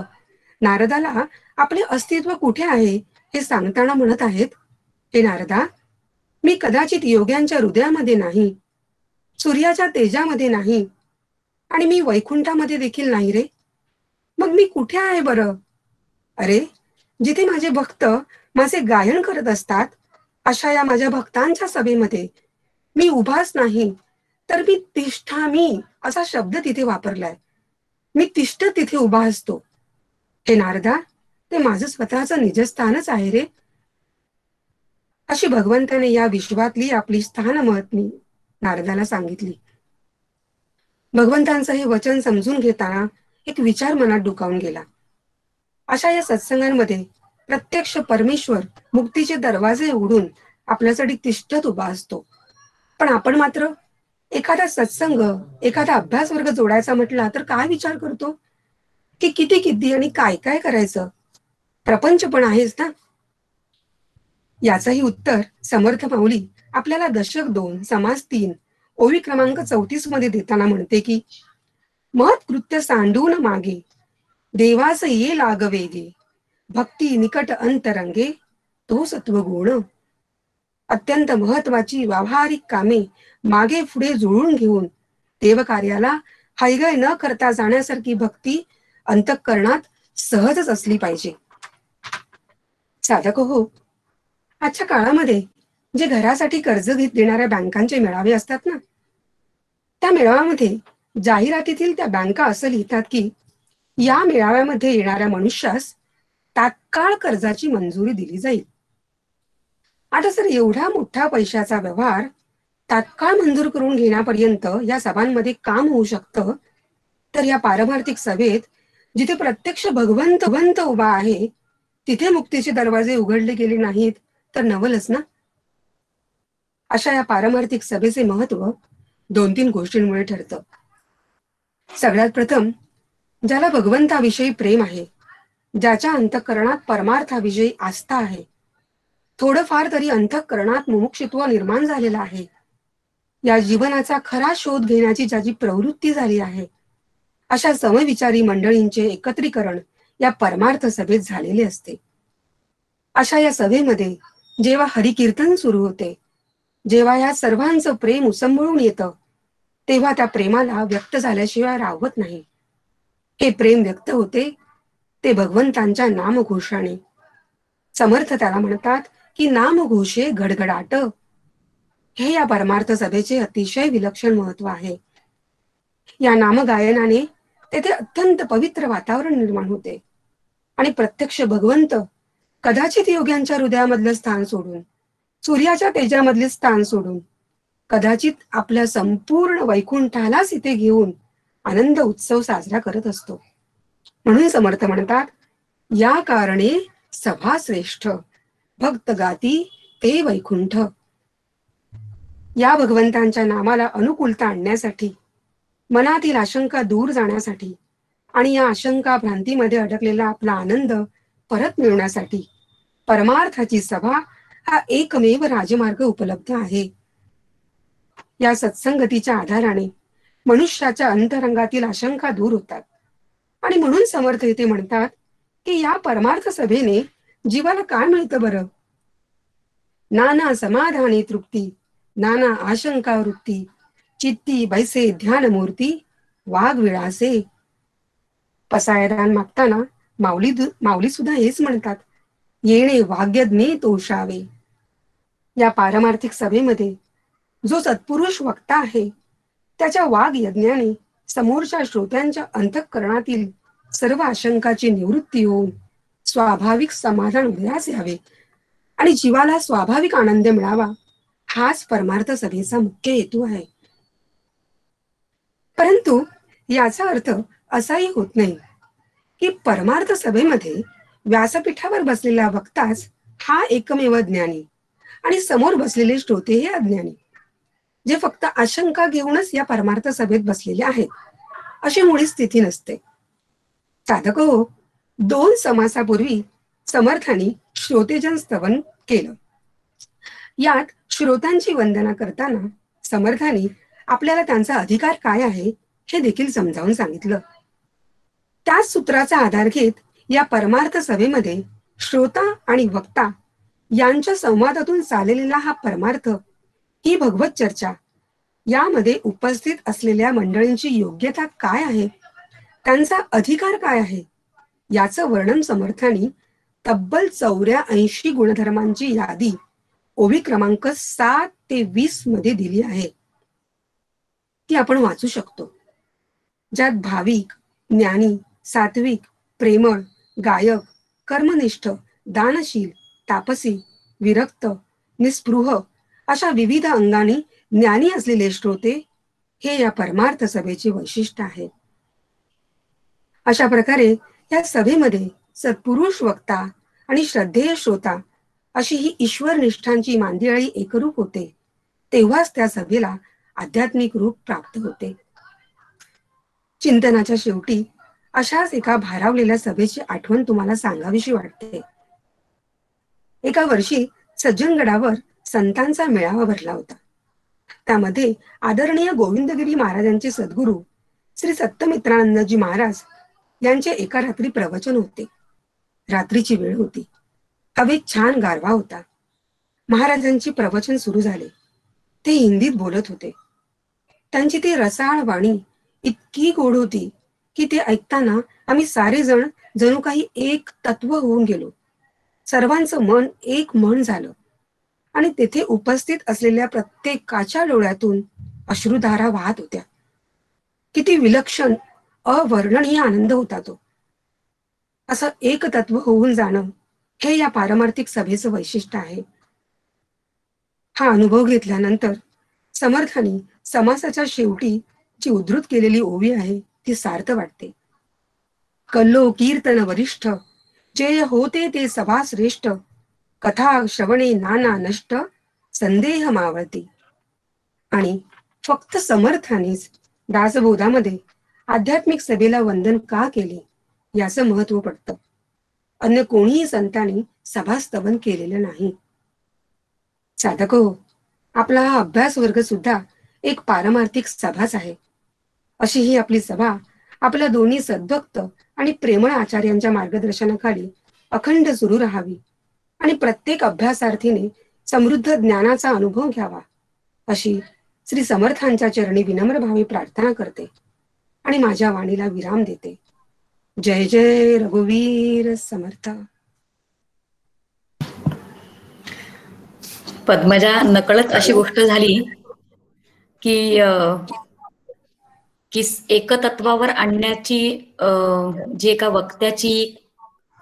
नारदाला आपले अस्तित्व कुठे आहे हे सांगताना म्हणत आहेत, हे नारदा, मी कदाचित योग्यांच्या हृदयामध्ये नाही, सूर्याच्या तेजामध्ये नाही, आणि मी वैकुंठामध्ये देखील नाही रे. मग मी कुठे आहे बरं? अरे, जिथे माझे भक्त माझे गायन करत असतात अशा या माझ्या भक्तांच्या सभेमध्ये मी उभाच नाही, तर मी तिष्ठामी असा शब्द तिथे वापरलाय. मी तिष्ठ तिथे उभा असतो. हे नारदा, ते माझं स्वतःचं निजस्थानच आहे रे. अशी भगवंताने या विश्वातली आपली स्थान महत्मी नारदाला सांगितली. भगवंतांचं हे वचन समजून घेताना एक विचार मनात डोकावून गेला. अशा या सत्संगांमध्ये प्रत्यक्ष परमेश्वर मुक्तीचे दरवाजे उघडून आपल्यासाठी तिष्ठत उभा असतो. पण आपण मात्र एखादा सत्संग, एखादा अभ्यास वर्ग जोडायचा म्हटला तर काय विचार करतो की किती आणि काय काय करायचं? प्रपंच पण आहेच ना. याचंही उत्तर समर्थ माऊली आपल्याला दशक 2 समास 3 ओवी क्रमांक 34 मध्ये देताना म्हणते की महत्कृत्य सांडून मागे देवास ये लागवेगे भक्ती निकट अंतरंगे तो सत्वगुण. अत्यंत महत्वाची व्यावहारिक कामे मागे पुढे जुळून घेऊन देवकार्याला हायगय न करता जाण्यासारखी भक्ती अंतःकरणात सहजच असली पाहिजे. साधक हो, आजच्या काळामध्ये जे घरासाठी कर्ज देणाऱ्या बँकांचे मेळावे असतात ना, त्या मेळाव्यामध्ये जाहिरातीतील त्या बँका असं लिहितात की या मेळाव्यामध्ये येणाऱ्या मनुष्यास तात्काळ कर्जाची मंजुरी दिली जाईल. आता जर एवढा मोठा पैशाचा व्यवहार तात्काळ मंजूर करून घेण्यापर्यंत या सभांमध्ये काम होऊ शकतं, तर या पारमार्थिक सभेत जिथे प्रत्यक्ष भगवंत उभा आहे तिथे मुक्तीचे दरवाजे उघडले गेले नाहीत तर नवलच ना. अशा या पारमार्थिक सभेचे महत्व 2-3 गोष्टींमुळे ठरतं. सगळ्यात प्रथम, ज्याला भगवंताविषयी प्रेम आहे, ज्याच्या अंतःकरणात परमार्थाविषयी आस्था आहे, थोडंफार तरी अंतःकरणात मुमुक्षुत्व निर्माण झालेला आहे, या जीवनाचा खरा शोध घेण्याची ज्याची प्रवृत्ती झाली आहे, अशा समविचारी मंडळींचे एकत्रीकरण या परमार्थ सभेत झालेले असते. अशा या सभेमध्ये जेव्हा हरिकीर्तन सुरू होते, जेव्हा या सर्वांचं प्रेम उसंबळून येतं, तेव्हा त्या प्रेमाला व्यक्त झाल्याशिवाय राहत नाही. हे प्रेम व्यक्त होते ते भगवंतांच्या नामघोषाने. समर्थ त्याला म्हणतात की नामघोषे गडगडाट. हे या परमार्थ सभेचे अतिशय विलक्षण महत्व आहे. या नामगायनाने तेथे अत्यंत पवित्र वातावरण निर्माण होते आणि प्रत्यक्ष भगवंत कदाचित योग्यांच्या हृदयामधलं स्थान सोडून, सूर्याच्या तेजामधले स्थान सोडून, कदाचित आपल्या संपूर्ण वैकुंठालाच इथे घेऊन आनंद उत्सव साजरा करत असतो. म्हणून समर्थ म्हणतात, या कारणे सभा श्रेष्ठ भक्त गाती ते वैकुंठ. या भगवंतांच्या नामाला अनुकूलता आणण्यासाठी, मनातील आशंका दूर जाण्यासाठी आणि या आशंका भ्रांतीमध्ये अडकलेला आपला आनंद परत मिळवण्यासाठी परमार्थाची सभा हा एकमेव राजमार्ग उपलब्ध आहे. या सत्संगतीच्या आधाराने मनुष्याच्या अंतरंगातील आशंका दूर होतात. आणि म्हणून समर्थ इथे म्हणतात की या परमार्थ सभेने जीवाला काय मिळतं बरं? नाना समाधानी तृप्ती, नाना आशंका वृत्ती, चित्ती बैसे ध्यान मूर्ती, वाघ विळासे. पसायदान मागताना माऊली सुद्धा हेच म्हणतात, येणे वाग्यज्ञे तोषावे. या पारमार्थिक सभेमध्ये जो सत्पुरुष वक्ता आहे त्याच्या वाघ यज्ञाने समोरच्या श्रोत्यांच्या अंतःकरणातील सर्व आशंकाची निवृत्ती होऊन स्वाभाविक समाधान उदयास यावे आणि जीवाला स्वाभाविक आनंद मिळावा, हाच परमार्थ सभेचा मुख्य हेतू आहे. परंतु याचा अर्थ असाही होत नाही की परमार्थ सभेमध्ये व्यासपीठावर बसलेला वक्ताच हा एकमेव ज्ञानी आणि समोर बसलेले श्रोते हे अज्ञानी, जे फक्त आशंका घेऊनच या परमार्थ सभेत बसलेले आहेत, अशी मुळी स्थिती नसते. साधक हो, 2 समासापूर्वी समर्थांनी श्रोतेजन स्तवन केलं. यात श्रोत्यांची वंदना करताना समर्थांनी आपल्याला त्यांचा अधिकार काय आहे हे देखील समजावून सांगितलं. त्याच सूत्राचा आधार घेत या परमार्थ सभेमध्ये श्रोता आणि वक्ता यांच्या संवादातून चाललेला हा परमार्थ, ही भगवत चर्चा, यामध्ये उपस्थित असलेल्या मंडळींची योग्यता काय आहे, त्यांचा अधिकार काय आहे, याचं वर्णन समर्थांनी तब्बल 84 गुणधर्मांची यादी ओवी क्रमांक 7 ते 20 मध्ये दिली आहे. ती आपण वाचू शकतो. ज्यात भाविक, ज्ञानी, सात्विक, प्रेमळ, गायक, कर्मनिष्ठ, दानशील, तापसी, विरक्त, निस्पृह अशा विविध अंगाने ज्ञानी असलेले श्रोते हे या परमार्थ सभेचे वैशिष्ट्य आहे. अशा प्रकारे या सभेमध्ये सत्पुरुष वक्ता आणि श्रद्धेय श्रोता अशी ही ईश्वर निष्ठांची मांदियाळी एकरूप होते, तेव्हाच त्या सभेला आध्यात्मिक रूप प्राप्त होते. चिंतनाच्या शेवटी अशाच एका भारावलेल्या सभेची आठवण तुम्हाला सांगावीशी वाटते. एका वर्षी सज्जनगडावर संतांचा मेळावा भरला होता. त्यामध्ये आदरणीय गोविंदगिरी महाराजांचे सद्गुरू श्री सत्तमित्रानंदजी महाराज यांचे एका रात्री प्रवचन होते. रात्रीची वेळ होती. हवेत छान गारवा होता. महाराजांची प्रवचन सुरू झाले. ते हिंदीत बोलत होते. त्यांची ती रसाळ वाणी इतकी गोड होती की ते ऐकताना आम्ही सारे जण जणू काही एक तत्व होऊन गेलो. सर्वांचं मन एक मन झालं आणि तेथे उपस्थित असलेल्या प्रत्येकाच्या डोळ्यातून अश्रुधारा वाहत होत्या. किती विलक्षण, अवर्णनीय आनंद होता तो. असं एक तत्व होऊन जाणं हे या पारमार्थिक सभेचं वैशिष्ट्य आहे. हा अनुभव घेतल्यानंतर समर्थांनी समासाच्या शेवटी जी उद्धृत केलेली ओवी आहे ती सार्थ वाटते. कल्लो कीर्तन वरिष्ठ, जे होते ते सभा श्रेष्ठ, कथा श्रवणे नाना नष्ट, संदेह मावळती. आणि फक्त समर्थानेच दासबोधामध्ये आध्यात्मिक सभेला वंदन का केले याचं महत्व पडतं. अन्य कोणीही संतांनी सभास्तवन केलेलं नाही. साधक हो, आपला हा अभ्यास वर्ग सुद्धा एक पारमार्थिक सभाच आहे. अशी ही आपली सभा आपल्या दोन्ही सद्भक्त आणि प्रेमळ आचार्यांच्या मार्गदर्शनाखाली अखंड सुरू राहावी आणि प्रत्येक अभ्यासार्थीने समृद्ध ज्ञानाचा अनुभव घ्यावा, अशी श्री समर्थांच्या चरणी विनम्र भावे प्रार्थना करते आणि माझ्या वाणीला विराम देते. जय जय रघुवीर समर्थ. पद्मजा, नकळत अशी गोष्ट झाली की एकतत्वावर आणण्याची जी एका वक्त्याची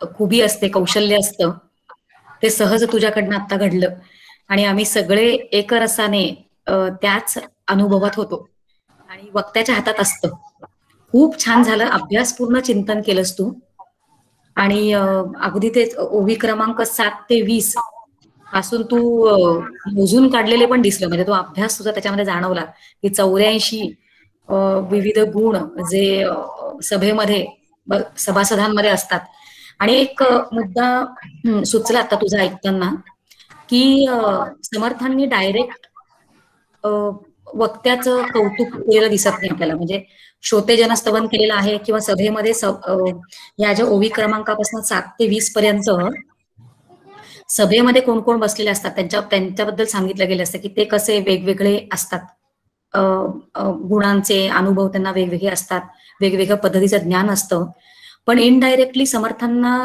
खुबी असते, कौशल्य असतं, ते सहज तुझ्याकडनं आता घडलं आणि आम्ही सगळे एकरसाने त्याच अनुभवात होतो आणि वक्त्याच्या हातात असतं. खूप छान झालं. अभ्यासपूर्ण चिंतन केलंस तू आणि अगदी ते ओवी क्रमांक 7 ते 20 पासून तू मोजून काढलेले पण दिसलं. म्हणजे तो अभ्यास तुझा त्याच्यामध्ये जाणवला की 84 विविध गुण जे सभेमध्ये सभासदांमध्ये असतात. आणि एक मुद्दा सुचला आता तुझा ऐकताना की समर्थांनी डायरेक्ट वक्त्याचं कौतुक केलेलं दिसत नाही आपल्याला. म्हणजे श्रोते जनस्तवन केलेलं आहे किंवा सभेमध्ये या ज्या ओवी क्रमांकापासून 7 ते 20 पर्यंत सभेमध्ये कोण कोण बसलेले असतात त्यांच्याबद्दल सांगितलं गेलं असतं की ते कसे वेगवेगळे असतात. गुणांचे अनुभव त्यांना वेगवेगळे असतात, वेगवेगळ्या पद्धतीचं ज्ञान असतं. पण इनडायरेक्टली समर्थांना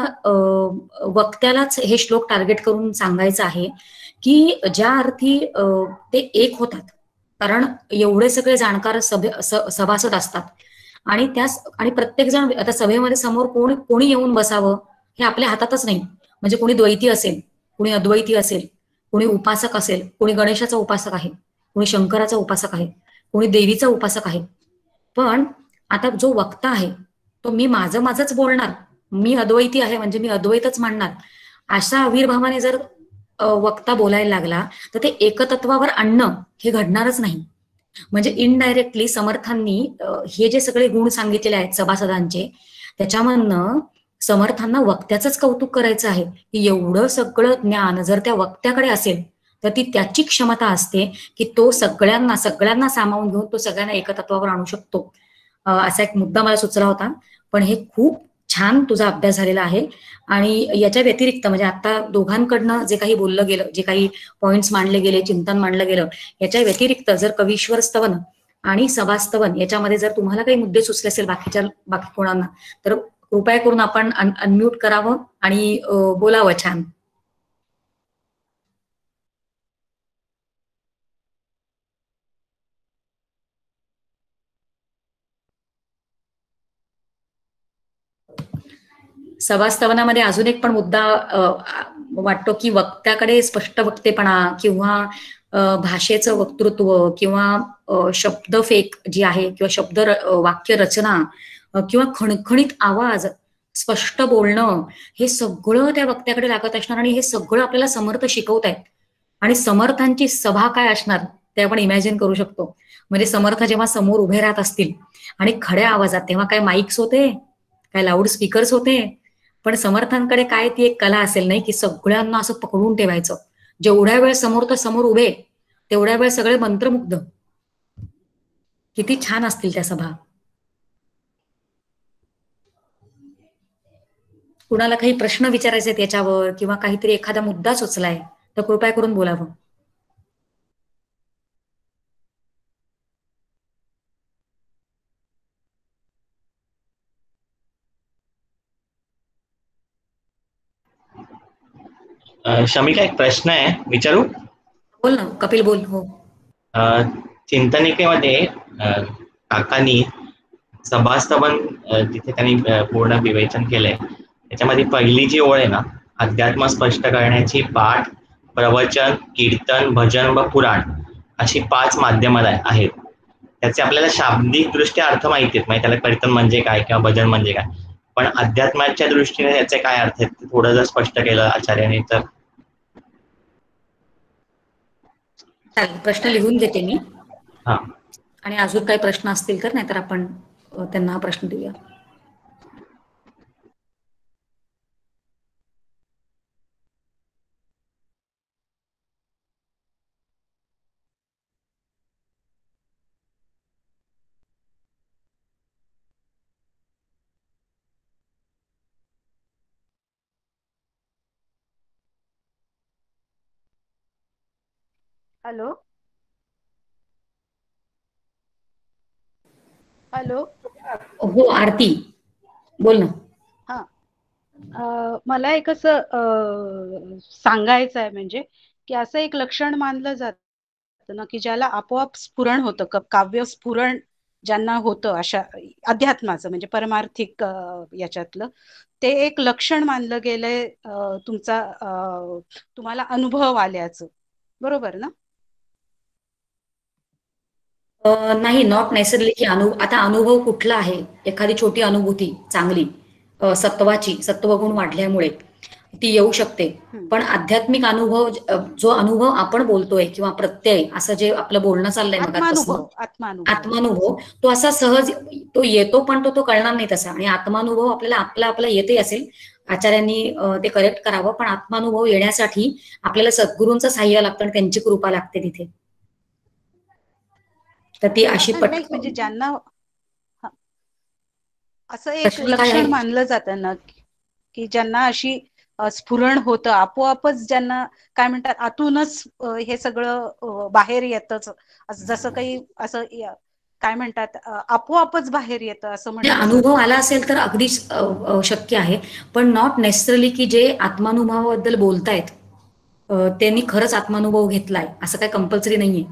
वक्त्यालाच हे श्लोक टार्गेट करून सांगायचं आहे की ज्या अर्थी ते एक होतात, कारण एवढे सगळे जाणकार सभासद असतात आणि प्रत्येक जण आता सभेमध्ये समोर कोणी येऊन बसावं हे आपल्या हातातच नाही. म्हणजे कोणी द्वैती असेल, कोणी अद्वैती असेल, कोणी उपासक असेल, कोणी गणेशाचा उपासक आहे, कोणी शंकराचा उपासक आहे, कोणी देवीचा उपासक आहे. पण आता जो वक्ता आहे तो मी माझंच बोलणार, मी अद्वैती आहे म्हणजे मी अद्वैतच मांडणार, अशा आविर्भावाने जर वक्ता बोलायला लागला तर ते एकतत्वावर आणणं हे घडणारच नाही. म्हणजे इनडायरेक्टली समर्थांनी हे जे सगळे गुण सांगितलेले आहेत सभासदांचे, त्याच्यामधनं समर्थांना वक्त्याचंच कौतुक करायचं आहे की एवढं सगळं ज्ञान जर त्या वक्त्याकडे असेल तर ती त्याची क्षमता असते की तो सगळ्यांना सामावून घेऊन तो सगळ्यांना एकतत्वावर आणू शकतो. असा एक मुद्दा मला सुचला होता. पण हे खूप छान तुझा अभ्यास झालेला आहे. आणि याच्या व्यतिरिक्त म्हणजे आता दोघांकडनं जे काही बोललं गेलं, जे काही पॉइंट्स मांडले गेले, चिंतन मांडलं गेलं, याच्या व्यतिरिक्त जर कवीश्वर स्तवन आणि सभास्तवन याच्यामध्ये जर तुम्हाला काही मुद्दे सुचले असेल बाकी कोणांना, तर कृपया करून आपण अनम्यूट करावं आणि बोलावं छान. सभास्तवनामध्ये अजून एक पण मुद्दा वाटतो की वक्त्याकडे स्पष्ट वक्तेपणा किंवा भाषेचं वक्तृत्व किंवा शब्दफेक जी आहे किंवा वाक्य रचना किंवा खणखणीत आवाज, स्पष्ट बोलणं, हे सगळं त्या वक्त्याकडे लागत असणार. आणि हे सगळं आपल्याला समर्थ शिकवतायत. आणि समर्थांची सभा काय असणार ते आपण इमॅजिन करू शकतो. म्हणजे समर्थ जेव्हा समोर उभे राहत असतील आणि खड्या आवाजात, तेव्हा काय माईक्स होते, काय लाऊड स्पीकर्स होते, पण समर्थांकडे काय ती एक कला असेल नाही की सगळ्यांना असं पकडून ठेवायचं. जेवढ्या वेळ समोर उभे तेवढ्या वेळ सगळे मंत्रमुग्ध. किती छान असतील त्या सभा. कुणाला काही प्रश्न विचारायचे त्याच्यावर किंवा काहीतरी एखादा मुद्दा सुचलाय तर कृपया करून बोलावं. शमिका, एक प्रश्न आहे, विचारू? बोल ना कपिल, बोल. हो. चिंतनिकेमध्ये काकांनी सभास्तवन तिथे त्यांनी पूर्ण विवेचन केलंय. त्याच्यामध्ये पहिली जी ओळ आहे ना, अध्यात्म स्पष्ट करण्याची पाठ, प्रवचन, कीर्तन, भजन व पुराण अशी 5 माध्यमं आहेत. त्याचे आपल्याला शाब्दिक दृष्ट्या अर्थ माहिती आहेत, म्हणजे त्याला कीर्तन म्हणजे काय किंवा भजन म्हणजे काय, पण अध्यात्माच्या दृष्टीने त्याचे काय अर्थ आहेत ते थोडं जर स्पष्ट केलं आचार्याने तर. चालेल, प्रश्न लिहून घेते मी. हा. आणि अजून काही प्रश्न असतील तर, नाहीतर आपण त्यांना हा प्रश्न देऊया. Hello hello. हो आरती, बोल ना. मला एक असं सांगायचं आहे, म्हणजे की असं एक लक्षण मानलं जातं ना की ज्याला आपोआप स्फुरण होतं, काव्य स्फुरण ज्यांना होतं अशा अध्यात्माचं, म्हणजे परमार्थिक याच्यातलं, ते एक लक्षण मानलं गेलंय तुम्हाला अनुभव आल्याचं, बरोबर ना? नाही, नॉट नेसेसरली की आता अनुभव कुठला आहे, एखादी छोटी अनुभूती चांगली सत्वाची, सत्वगुण वाढल्यामुळे ती येऊ शकते. पण आध्यात्मिक अनुभव, जो अनुभव आपण बोलतोय किंवा प्रत्यय असं जे आपलं बोलणं चाललंय मगापासून, आत्मानुभव, तो असा सहज तो येतो, पण तो कळणार नाही तसा. आणि आत्मानुभव आपल्याला आपला येते असेल, आचार्यांनी ते करेक्ट करावं, पण आत्मानुभव येण्यासाठी आपल्याला सद्गुरूंचं साह्य लागतं आणि त्यांची कृपा लागते तिथे. तर ती अशी नाही म्हणजे ज्यांना असं एक प्रश्न काय लक्षण आहे? मानलं जातं ना की ज्यांना अशी स्फुरण होतं, आपोआपच ज्यांना काय म्हणतात आतूनच हे सगळं बाहेर येतच, जसं काही असं काय म्हणतात आपोआपच बाहेर येतं असं म्हणजे म्हटलं अनुभव जातं. आला असेल तर अगदीच शक्य आहे, पण नॉट नेसेसरली की जे आत्मानुभवाबद्दल बोलतायत त्यांनी खरंच आत्मानुभव घेतलाय असं काही कंपल्सरी नाहीये.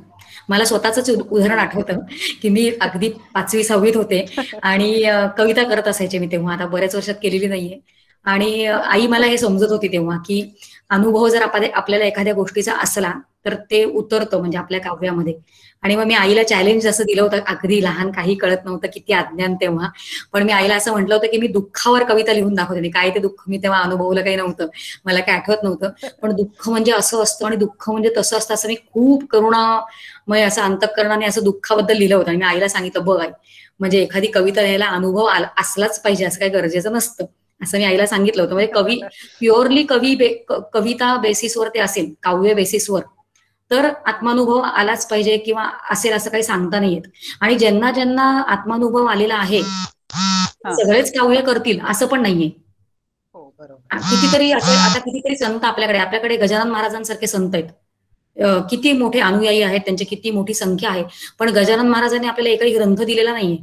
मला स्वतःच उदाहरण आठवतं की मी अगदी 5वी 6वीत होते आणि कविता करत असायचे मी तेव्हा, आता बऱ्याच वर्षात केलेली नाहीये. आणि आई मला हे समजत होती तेव्हा की अनुभव जर आपल्याला एखाद्या गोष्टीचा असला तर ते उतरतं म्हणजे आपल्या काव्यामध्ये. आणि मग मी आईला चॅलेंज असं दिलं होतं, अगदी लहान, काही कळत नव्हतं, किती अज्ञान तेव्हा. पण मी आईला असं म्हटलं होतं की मी दुःखावर कविता लिहून दाखवते. मी काय ते दुःख मी तेव्हा अनुभवलं काही नव्हतं, मला काय आठवत नव्हतं. पण दुःख म्हणजे असं असतं आणि दुःख म्हणजे तसं असतं असं मी खूप करुणामय असं अंतःकरणाने असं दुःखाबद्दल लिहिलं होतं. आणि मी आईला सांगितलं, बघ आई, म्हणजे एखादी कविता लिहायला अनुभव असलाच पाहिजे असं काही गरजेचं नसतं, असं मी आईला सांगितलं होतं. म्हणजे प्युअरली कविता बेसिसवर ते असेल, काव्य बेसिसवर, तर आत्मानुभव आलाच पाहिजे किंवा असेल असं काही सांगता नाही येत. आणि ज्यांना ज्यांना आत्मानुभव आलेला आहे सगळेच काव्य करतील असं पण नाहीये. हो बरोबर. कितीतरी असे आता कितीतरी संत आपल्याकडे गजानन महाराजांसारखे संत आहेत. किती मोठे अनुयायी आहेत, त्यांची किती मोठी संख्या आहे. पण गजानन महाराजांनी आपल्याला एकही ग्रंथ दिलेला नाहीये.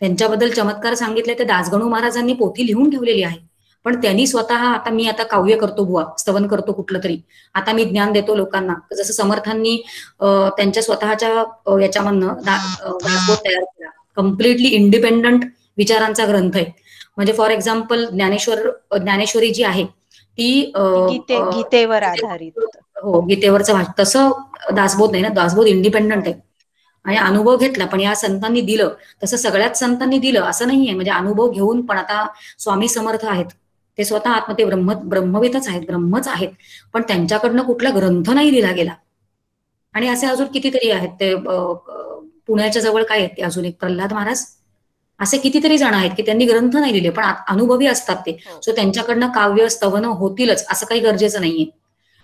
त्यांच्याबद्दल चमत्कार सांगितले ते दासगणू महाराजांनी पोथी लिहून ठेवलेली आहे. पण त्यांनी स्वतः आता काव्य करतो बुवा, स्तवन करतो कुठलं तरी, आता मी ज्ञान देतो लोकांना, जसं समर्थांनी त्यांच्या स्वतःच्या याच्यामधनं दासबोध तयार केला. कम्प्लिटली इंडिपेंडंट विचारांचा ग्रंथ आहे. म्हणजे फॉर एक्झाम्पल ज्ञानेश्वरी जी आहे ती गीतेवर आधारित. हो, गीतेवरचं भाषण. तसं दासबोध नाही ना, दासबोध इंडिपेंडंट आहे. आणि अनुभव घेतला, पण या संतांनी दिलं तसं सगळ्याच संतांनी दिलं असं नाहीये. म्हणजे अनुभव घेऊन पण आता स्वामी समर्थ आहेत, ते स्वतः ते ब्रह्मवेतच आहेत, ब्रह्मच आहेत, पण त्यांच्याकडनं कुठला ग्रंथ नाही लिहिला गेला. आणि असे अजून कितीतरी आहेत. ते पुण्याच्या जवळ काय आहेत ते अजून एक प्रल्हाद महाराज, असे कितीतरी जण आहेत की त्यांनी ग्रंथ नाही लिहिले पण अनुभवी असतात ते. सो त्यांच्याकडनं काव्य स्तवन होतीलच असं काही गरजेचं नाहीये.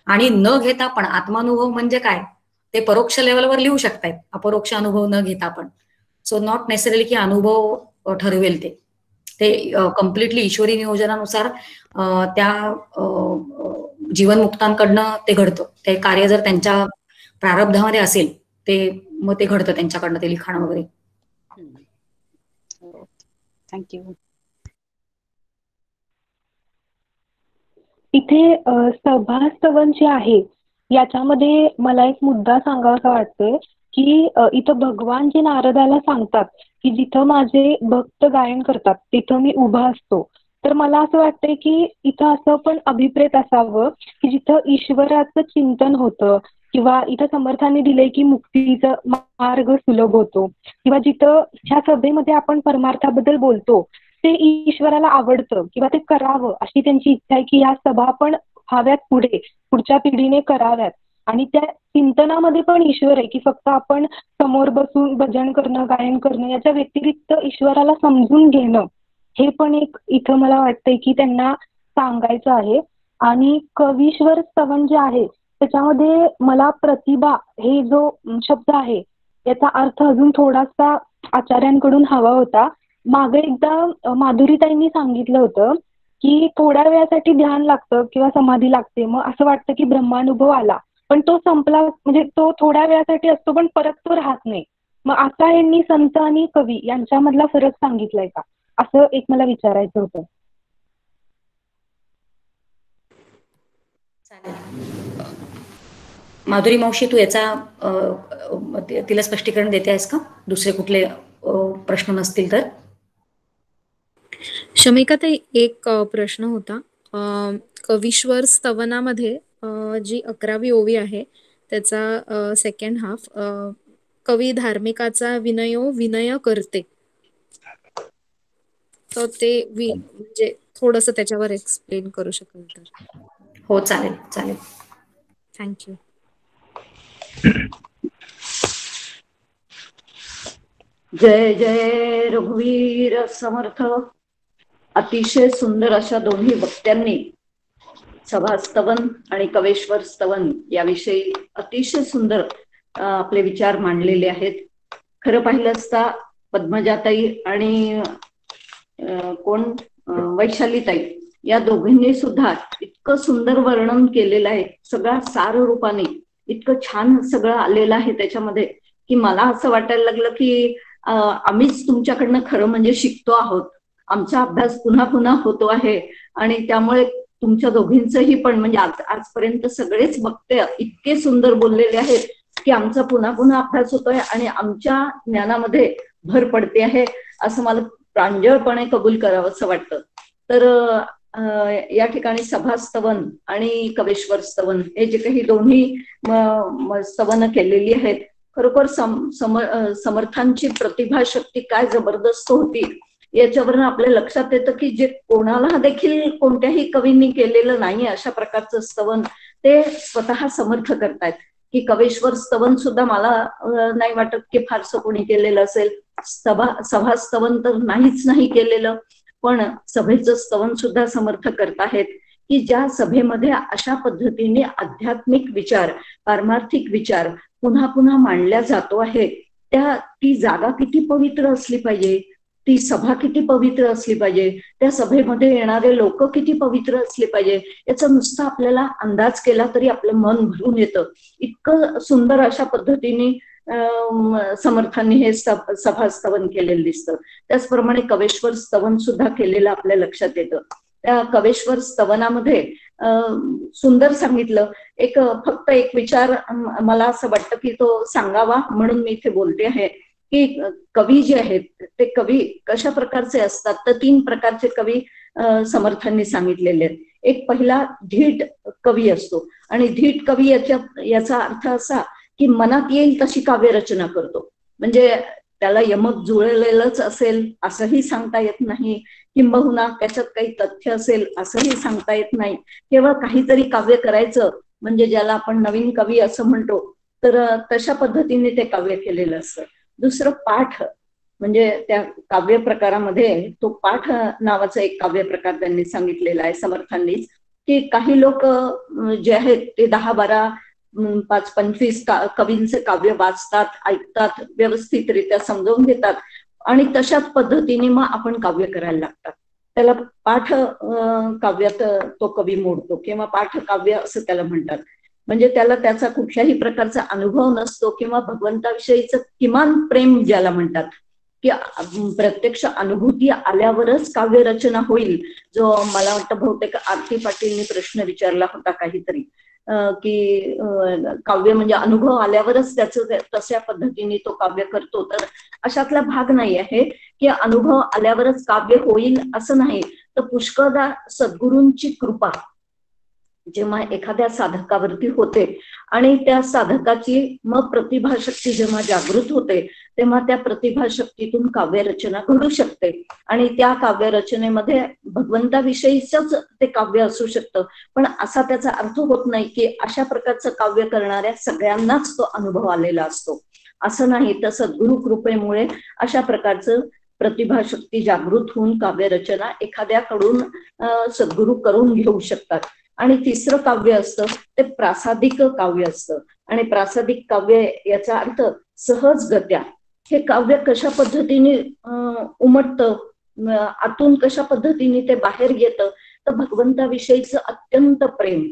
आणि न घेता पण आत्मानुभव म्हणजे काय, ते परोक्ष लेवलवर लिहू शकतायत, अपरोक्ष अनुभव न घेता पण. सो नॉट नेसेसरली की अनुभव ठरवेल ते कम्प्लिटली ईश्वरी नियोजनानुसार त्या जीवनमुक्तांकडनं ते घडतं. ते कार्य जर त्यांच्या प्रारब्धामध्ये असेल ते मग ते घडतं त्यांच्याकडनं, ते लिखाण वगैरे. थँक्यू. इथे सभास्तवन जे आहे याच्यामध्ये मला एक मुद्दा सांगावासा वाटतोय की इथं भगवान जे नारदाला सांगतात की जिथं माझे भक्त गायन करतात तिथं मी उभा असतो. तर मला असं वाटतंय की इथं असं पण अभिप्रेत असावं की जिथं ईश्वराचं चिंतन होतं किंवा इथं समर्थांनी दिलंय की मुक्तीचा मार्ग सुलभ होतो किंवा जिथं ह्या सभेमध्ये आपण परमार्थाबद्दल बोलतो ते ईश्वराला आवडतं किंवा ते करावं अशी त्यांची इच्छा आहे की या सभा पण व्हाव्यात पुढच्या पिढीने कराव्यात. आणि त्या चिंतनामध्ये पण ईश्वर आहे की फक्त आपण समोर बसून भजन करणं गायन करणं याच्या व्यतिरिक्त ईश्वराला समजून घेणं हे पण एक इथं मला वाटतंय की त्यांना सांगायचं आहे. आणि कवीश्वर स्तवन जे आहे त्याच्यामध्ये मला प्रतिभा हे जो शब्द आहे याचा अर्थ अजून थोडासा आचार्यांकडून हवा होता. मागे एकदा माधुरीताईंनी सांगितलं होतं की थोड्या वेळासाठी ध्यान लागतं किंवा समाधी लागते, मग असं वाटतं की ब्रह्मानुभव आला पण तो संपला, म्हणजे तो थोड्या वेळासाठी असतो पण परत तो राहत नाही. मग आता यांनी संत आणि कवी यांच्यामधला फरक सांगितलाय का, असं एक मला विचारायचं होतं. माधुरी मावशी, तू याचा तिला स्पष्टीकरण देते आहेस का? दुसरे कुठले प्रश्न नसतील तर. शमिकाताई, एक प्रश्न होता. कवीश्वर स्तवनामध्ये जी 11वी ओवी आहे त्याचा सेकंड हाफ, कवी धार्मिकाचा विनयो विनय करते, तर ते म्हणजे थोडस त्याच्यावर एक्सप्लेन करू शकाल तर. हो, चालेल चालेल. थँक्यू. जय जय रघुवीर समर्थ. अतिशय सुंदर अशा दोन्ही वक्त्यांनी सभास्तवन आणि कवेश्वर स्तवन याविषयी अतिशय सुंदर आपले विचार मांडलेले आहेत. खरं पाहिलं असता पद्मजाताई आणि वैशालीताई या दोघींनी सुद्धा इतकं सुंदर वर्णन केलेलं आहे, सगळ्या सार रूपाने इतकं छान सगळं आलेलं आहे त्याच्यामध्ये, की मला असं वाटायला लागलं की आम्हीच तुमच्याकडनं खरं म्हणजे शिकतो आहोत, आमचा अभ्यास पुन्हा पुन्हा होतो आहे. आणि त्यामुळे तुमच्या दोघींचंही पण म्हणजे आजपर्यंत सगळेच वक्ते इतके सुंदर बोललेले आहेत की आमचा पुन्हा पुन्हा अभ्यास होतोय आणि आमच्या ज्ञानामध्ये भर पडते आहे, असं मला प्रांजळपणे कबूल करावं असं वाटतं. तर या ठिकाणी सभास्तवन आणि कवेश्वर स्तवन हे जे काही दोन्ही स्तवन केलेली आहेत, खरोखर समर्थांची प्रतिभाशक्ती काय जबरदस्त होती याच्यावरून आपल्या लक्षात येतं की जे कोणाला देखील कोणत्याही कवींनी केलेलं नाही अशा प्रकारचं स्तवन ते स्वतः समर्थ करतायत. की कवेश्वर स्तवन सुद्धा मला नाही वाटत की फारसं कोणी केलेलं असेल. सभास्तवन तर नाहीच नाही केलेलं, पण सभेचं स्तवन सुद्धा समर्थ करत आहेत की ज्या सभेमध्ये अशा पद्धतीने आध्यात्मिक विचार, पारमार्थिक विचार पुन्हा पुन्हा मांडल्या जातो आहे, ती जागा किती पवित्र असली पाहिजे, ती सभा किती पवित्र असली पाहिजे, त्या सभेमध्ये येणारे लोक किती पवित्र असले पाहिजे याचा नुसता आपल्याला अंदाज केला तरी आपलं मन भरून येतं. इतकं सुंदर अशा पद्धतीने समर्थांनी हे सभास्तवन केलेलं दिसतं. त्याचप्रमाणे कवेश्वर स्तवन सुद्धा केलेलं आपल्या लक्षात येतं. त्या कवेश्वर स्तवनामध्ये सुंदर सांगितलं. फक्त एक विचार मला असं वाटतं की तो सांगावा म्हणून मी इथे बोलते आहे की कवी जे आहेत ते कवी कशा प्रकारचे असतात, तर 3 प्रकारचे कवी समर्थांनी सांगितलेले आहेत. एक पहिला धीट कवी असतो आणि धीट कवी याचा अर्थ असा की मनात येईल तशी काव्यरचना करतो. म्हणजे त्याला यमक जुळलेलंच असेल असंही सांगता येत नाही, किंबहुना त्याच्यात काही तथ्य असेल असंही सांगता येत नाही. केवळ काहीतरी काव्य करायचं म्हणजे ज्याला आपण नवीन कवी असं म्हणतो, तर तशा पद्धतीने ते काव्य केलेलं असतं. दुसरं पाठ, म्हणजे त्या काव्य प्रकारामध्ये तो पाठ नावाचा एक काव्य प्रकार त्यांनी सांगितलेला आहे समर्थांनीच, की काही लोक जे आहेत ते 10-12 5-25 कवींचे काव्य वाचतात, ऐकतात, व्यवस्थितरित्या समजावून घेतात आणि तशाच पद्धतीने मग आपण काव्य करायला लागतात. त्याला पाठ काव्यात तो कवी मोडतो किंवा पाठ काव्य असं त्याला म्हणतात. म्हणजे त्याला त्याचा कुठल्याही प्रकारचा अनुभव नसतो किंवा भगवंताविषयीचं किमान प्रेम ज्याला म्हणतात की प्रत्यक्ष अनुभूती आल्यावरच काव्य रचना होईल. जो मला वाटतं बहुतेक आरती पाटीलनी प्रश्न विचारला होता काहीतरी, की काव्य म्हणजे अनुभव आल्यावरच त्याचं तशा पद्धतीने तो काव्य करतो. तर अशातला भाग नाही आहे की अनुभव आल्यावरच काव्य होईल असं नाही. तर पुष्कळदा सद्गुरूंची कृपा जेव्हा एखाद्या साधकावरती होते आणि त्या साधकाची मग प्रतिभाशक्ती जेव्हा जागृत होते तेव्हा त्या प्रतिभाशक्तीतून काव्यरचना घडू शकते आणि त्या काव्यरचनेमध्ये भगवंताविषयीच ते काव्य असू शकतं. पण असा त्याचा अर्थ होत नाही की अशा प्रकारचं काव्य करणाऱ्या सगळ्यांनाच तो अनुभव आलेला असतो, असं नाही. तर सद्गुरु कृपेमुळे अशा प्रकारचं प्रतिभाशक्ती जागृत होऊन काव्यरचना एखाद्याकडून सद्गुरु करून घेऊ शकतात. आणि तिसरं काव्य असतं ते प्रासादिक काव्य असतं. आणि प्रासादिक काव्य याचा अर्थ सहजगत्या हे काव्य कशा पद्धतीने उमटतं, आतून कशा पद्धतीने ते बाहेर येतं, तर भगवंताविषयीचं अत्यंत प्रेम,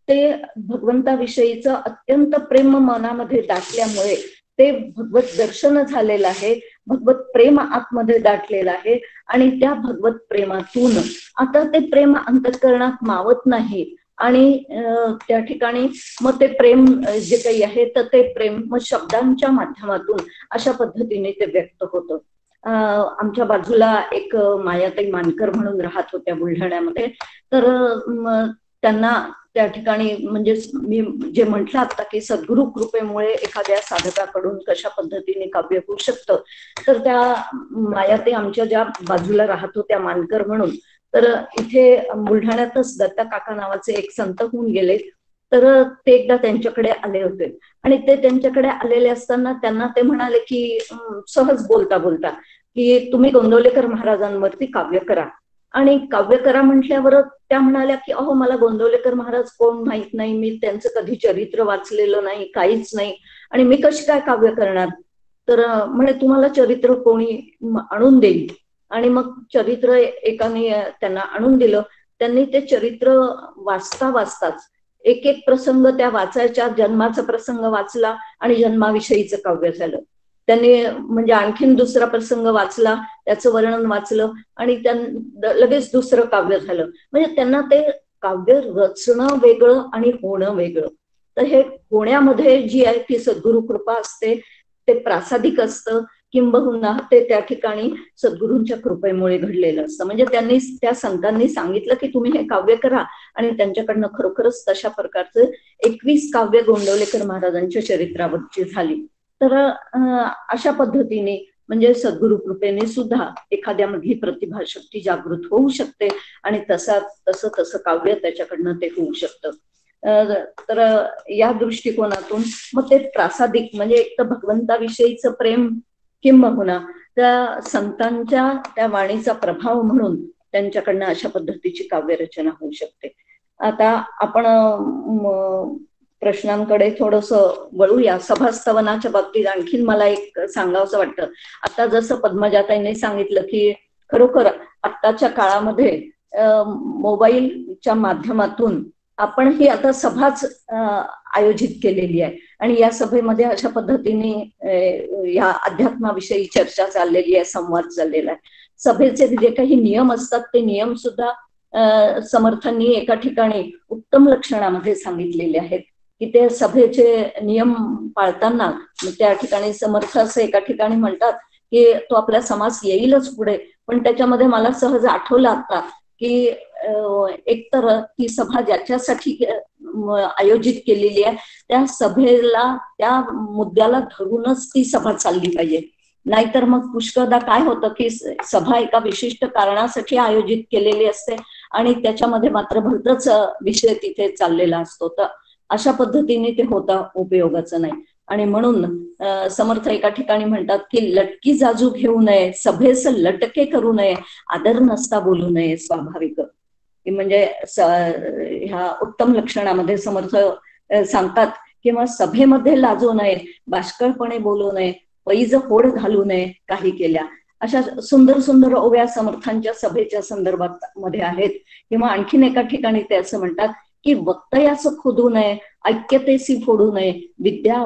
ते भगवंताविषयीचं अत्यंत प्रेम मनामध्ये दाटल्यामुळे ते भगवत दर्शन झालेलं आहे, भगवत प्रेम आतमध्ये दाटलेलं आहे आणि त्या भगवत प्रेमातून आता ते प्रेम अंतःकरणात मावत नाही आणि त्या ठिकाणी मग ते प्रेम जे काही आहे तर ते प्रेम मग शब्दांच्या माध्यमातून अशा पद्धतीने ते व्यक्त होतं. आमच्या बाजूला एक मायाताई मानकर म्हणून राहत होत्या बुलढाण्यामध्ये. तर त्यांना त्या ठिकाणी म्हणजे मी जे म्हटलं आता की सद्गुरु कृपेमुळे एखाद्या साधकाकडून कशा पद्धतीने काव्य होऊ शकतं, तर त्या मायाताई आमच्या ज्या बाजूला राहत होत्या मानकर म्हणून, तर इथे बुलढाण्यातच दत्ता काका नावाचे एक संत होऊन गेले. तर ते एकदा त्यांच्याकडे आले होते आणि ते त्यांच्याकडे आलेले असताना त्यांना ते म्हणाले की सहज बोलता बोलता की तुम्ही गोंदवलेकर महाराजांवरती काव्य करा. आणि काव्य करा म्हटल्यावर त्या म्हणाल्या की अहो मला गोंदवलेकर महाराज कोण माहित नाही, मी त्यांचं कधी चरित्र वाचलेलं नाही, काहीच नाही आणि मी कशी काय काव्य करणार. तर म्हणे तुम्हाला चरित्र कोणी आणून देईल. आणि मग चरित्र एकाने त्यांना आणून दिलं. त्यांनी ते चरित्र वाचताच एक एक प्रसंग त्या वाचायच्या. जन्माचा प्रसंग वाचला आणि जन्माविषयीचं काव्य झालं. त्यांनी म्हणजे आणखीन दुसरा प्रसंग वाचला, त्याचं वर्णन वाचलं आणि लगेच दुसरं काव्य झालं. म्हणजे त्यांना ते काव्य रचणं वेगळं आणि होणं वेगळं. तर हे होण्यामध्ये जी आहे ती सद्गुरु कृपा असते. ते प्रासादिक असतं, किंबहुना ते त्या ठिकाणी सद्गुरूंच्या कृपेमुळे घडलेलं असतं. म्हणजे त्यांनी त्या संतांनी सांगितलं की तुम्ही हे काव्य करा आणि त्यांच्याकडनं खरोखरच तशा प्रकारचे 21 काव्य गोंदवलेकर महाराजांच्या चरित्रावरची झाली. तर अशा पद्धतीने म्हणजे सद्गुरु कृपेने सुद्धा एखाद्यामधली प्रतिभाशक्ती जागृत होऊ शकते आणि तसं काव्य त्याच्याकडनं ते होऊ शकतं. तर या दृष्टिकोनातून मग ते प्रासादिक म्हणजे एक तर भगवंताविषयीचं प्रेम किंबहुना त्या संतांच्या त्या वाणीचा प्रभाव म्हणून त्यांच्याकडनं अशा पद्धतीची काव्यरचना होऊ शकते. आता आपण प्रश्नांकडे थोडस वळूया. सभास्तवनाच्या बाबतीत आणखीन मला एक सांगावंसं वाटतं. आता जसं पद्मजाताईंनी सांगितलं की खरोखर आत्ताच्या काळामध्ये मोबाईलच्या माध्यमातून आपण ही आता सभाच आयोजित केलेली आहे आणि या सभेमध्ये अशा पद्धतीने या अध्यात्माविषयी चर्चा चाललेली आहे, संवाद चाललेला आहे. सभेचे जे काही नियम असतात ते नियम सुद्धा समर्थांनी एका ठिकाणी उत्तम लक्षणामध्ये सांगितलेले आहेत की ते सभेचे नियम पाळताना त्या ठिकाणी समर्थ असं एका ठिकाणी म्हणतात की तो आपला समास येईलच पुढे, पण त्याच्यामध्ये मला सहज आठवलं आता की एकतर ती सभा ज्याच्यासाठी आयोजित केलेली आहे त्या सभेला त्या मुद्द्याला धरूनच ती सभा चालली पाहिजे. नाहीतर मग पुष्कळदा काय होतं की सभा एका विशिष्ट कारणासाठी आयोजित केलेली असते आणि त्याच्यामध्ये मात्र भलतच विषय तिथे चाललेला असतो. तर अशा पद्धतीने ते होता उपयोगाचं नाही. आणि म्हणून समर्थ एका ठिकाणी म्हणतात की लटकी जाजू घेऊ नये, सभेस लटके करू नये, आदर नसता बोलू नये स्वाभाविक. म्हणजे ह्या उत्तम लक्षणामध्ये समर्थ सांगतात किंवा सभेमध्ये लाजू नये, बाष्कळपणे बोलू नये, पैज होड घालू नये काही केल्या. अशा सुंदर सुंदर ओव्या समर्थांच्या सभेच्या संदर्भात मध्ये आहेत. किंवा आणखीन एका ठिकाणी ते असं म्हणतात की वक्तयास खोदू नये, ऐक्यतेसी फोडू नये, विद्या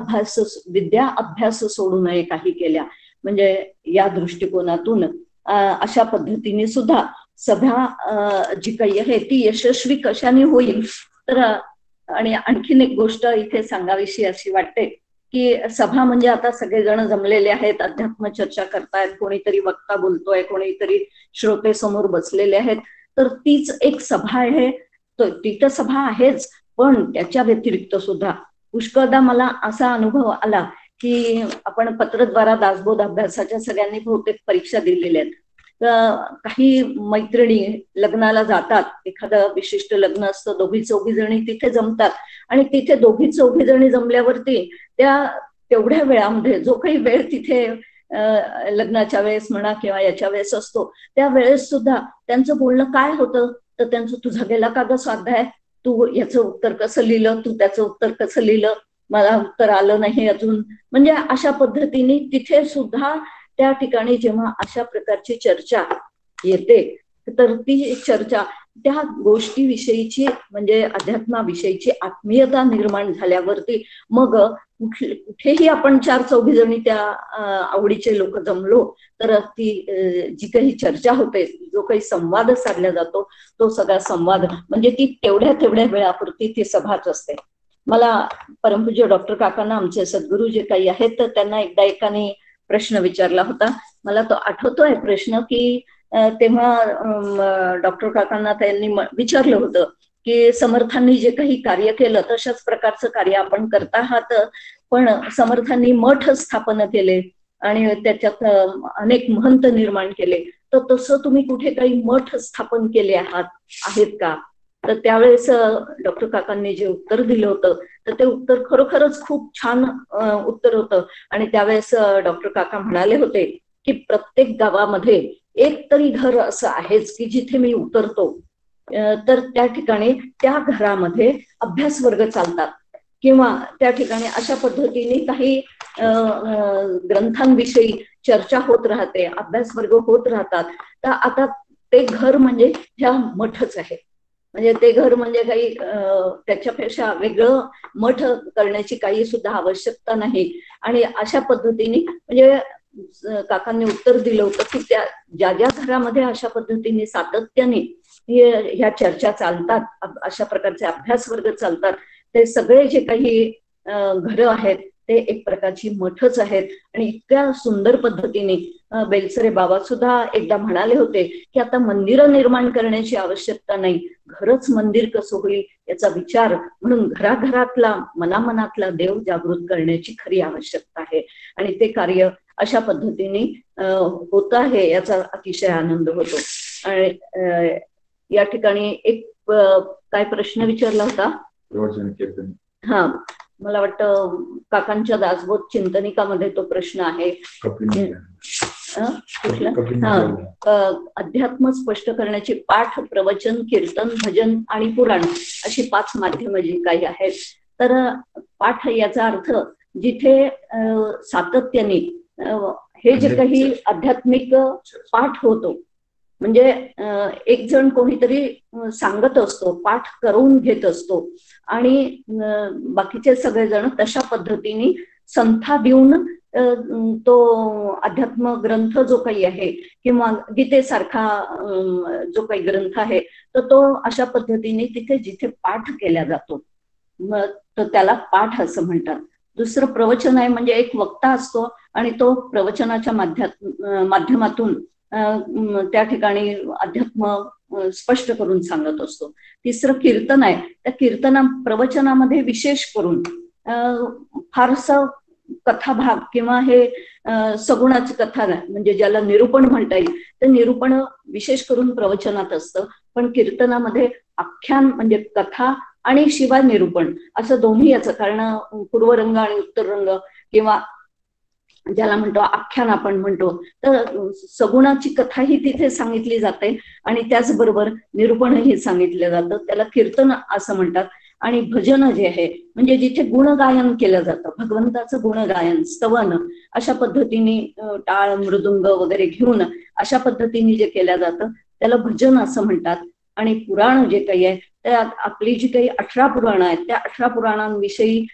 अभ्यास सोडू नये काही केल्या. म्हणजे या दृष्टिकोनातून अशा पद्धतीने सुद्धा सभा जी काही आहे ती यशस्वी कशाने होईल. तर आणि आणखीन एक गोष्ट इथे सांगावीशी अशी वाटते की सभा म्हणजे आता सगळेजण जमलेले आहेत, अध्यात्म चर्चा करतायत, कोणीतरी वक्ता बोलतोय, कोणीतरी श्रोते समोर बसलेले आहेत, तर तीच एक सभा आहे. तिथं सभा आहेच, पण त्याच्या व्यतिरिक्त सुद्धा पुष्कळदा मला असा अनुभव आला की आपण पत्रद्वारा दासबोध अभ्यासाच्या सगळ्यांनी बहुतेक परीक्षा दिलेल्या आहेत. काही मैत्रिणी लग्नाला जातात, एखादं विशिष्ट लग्न असतं, 2-4 जणी तिथे जमतात आणि तिथे 2-4 जणी जमल्यावरती त्या तेवढ्या वेळामध्ये जो काही वेळ तिथे लग्नाच्या वेळेस म्हणा किंवा याच्या वेळेस असतो त्या वेळेस सुद्धा त्यांचं बोलणं काय होतं तर त्यांचं तुझा गेला का ग स्वाध्याय, तू याचं उत्तर कसं लिहिलं, तू त्याचं उत्तर कसं लिहिलं, मला उत्तर आलं नाही अजून. म्हणजे अशा पद्धतीने तिथे सुद्धा त्या ठिकाणी जेव्हा अशा प्रकारची चर्चा येते तर ती चर्चा त्या गोष्टीविषयीची म्हणजे अध्यात्माविषयीची आत्मीयता निर्माण झाल्यावरती मग कुठेही आपण 4-4 जणी त्या आवडीचे लोक जमलो तर ती जी काही चर्चा होते, जो काही संवाद साधला जातो तो सगळा संवाद म्हणजे ती तेवढ्या वेळापुरती ती सभाच असते. मला परमपूज्य डॉक्टर काकांना आमचे सद्गुरू जे काही आहेत तर त्यांना एकदा एकाने प्रश्न विचारला होता. मला तो आठवतोय प्रश्न की तेव्हा डॉक्टर काकांना त्यांनी विचारलं होतं की समर्थांनी जे काही कार्य केलं तशाच प्रकारचं कार्य आपण करता आहात, पण समर्थांनी मठ स्थापन केले आणि त्याच्यात अनेक महंत निर्माण केले, तर तसं तुम्ही कुठे काही मठ स्थापन केले आहेत का. तर त्यावेळेस डॉक्टर काकांनी जे उत्तर दिलं होतं तर ते उत्तर खरोखरच खूप छान उत्तर होतं. आणि त्यावेळेस डॉक्टर काका म्हणाले होते की प्रत्येक गावामध्ये एक तरी घर असं आहेच की जिथे मी उतरतो तर त्या ठिकाणी त्या घरामध्ये अभ्यास वर्ग चालतात किंवा त्या ठिकाणी अशा पद्धतीने काही ग्रंथांविषयी चर्चा होत राहते, अभ्यास वर्ग होत राहतात. तर आता ते घर म्हणजे ह्या मठच आहे. म्हणजे ते घर म्हणजे काही त्याच्यापेक्षा वेगळं मठ करण्याची काही सुद्धा आवश्यकता नाही. आणि अशा पद्धतीने म्हणजे काकांनी उत्तर दिलं होतं की त्या ज्या ज्या घरामध्ये अशा पद्धतीने सातत्याने ह्या चर्चा चालतात, अशा प्रकारचे अभ्यास वर्ग चालतात, ते सगळे जे काही घरं आहेत ते एक प्रकारची मठच आहेत. आणि इतक्या सुंदर पद्धतीने बेलसरे बाबा सुद्धा एकदा म्हणाले होते की आता मंदिरं निर्माण करण्याची आवश्यकता नाही, घरच मंदिर कसं होईल याचा विचार म्हणून घराघरातला मनामनातला देव जागृत करण्याची खरी आवश्यकता आहे. आणि ते कार्य अशा पद्धतीने होत आहे याचा अतिशय आनंद होतो. आणि या ठिकाणी एक काय प्रश्न विचारला होता? हा, मला वाटतं काकांच्या दासबोध चिंतनिकामध्ये तो प्रश्न आहे. अध्यात्म स्पष्ट करण्याची पाठ, प्रवचन, कीर्तन, भजन आणि पुराण अशी 5 माध्यमं जी काही आहेत. तर पाठ याचा अर्थ जिथे सातत्याने हे जे काही आध्यात्मिक पाठ होतो, म्हणजे एक जण कोणीतरी सांगत असतो, पाठ करून घेत असतो आणि बाकीचे सगळेजण तशा पद्धतीने संथा देऊन तो अध्यात्म ग्रंथ जो काही आहे किंवा गीतेसारखा जो काही ग्रंथ आहे तर तो अशा पद्धतीने तिथे जिथे पाठ केला जातो तर त्याला पाठ असं म्हणतात. दुसरं प्रवचन आहे, म्हणजे एक वक्ता असतो आणि तो प्रवचनाच्या माध्यमातून त्या ठिकाणी अध्यात्म स्पष्ट करून सांगत असतो. तिसरं कीर्तन आहे, त्या प्रवचनामध्ये विशेष करून फारसं कथाभाग किंवा हे सगुणाची कथा म्हणजे ज्याला निरूपण म्हणता येईल ते निरूपण विशेष करून प्रवचनात असतं. पण कीर्तनामध्ये आख्यान म्हणजे कथा आणि शिवाय निरूपण असं दोन्ही याचं, कारण पूर्वरंग आणि उत्तर रंग किंवा ज्याला म्हणतो आख्यान आपण म्हणतो, तर सगुणाची कथाही तिथे सांगितली जाते आणि त्याचबरोबर निरूपणही सांगितलं जातं, त्याला कीर्तन असं म्हणतात. आणि भजन जे आहे म्हणजे जिथे गुणगायन केलं जातं, भगवंताचं गुणगायन, स्तवन अशा पद्धतीने टाळ मृदुंग वगैरे घेऊन अशा पद्धतीने जे केलं जातं त्याला भजन असं म्हणतात. आणि पुराण जे काही आहे त्यात आपली जी काही 18 पुराणं आहेत त्या 18 पुराणांविषयी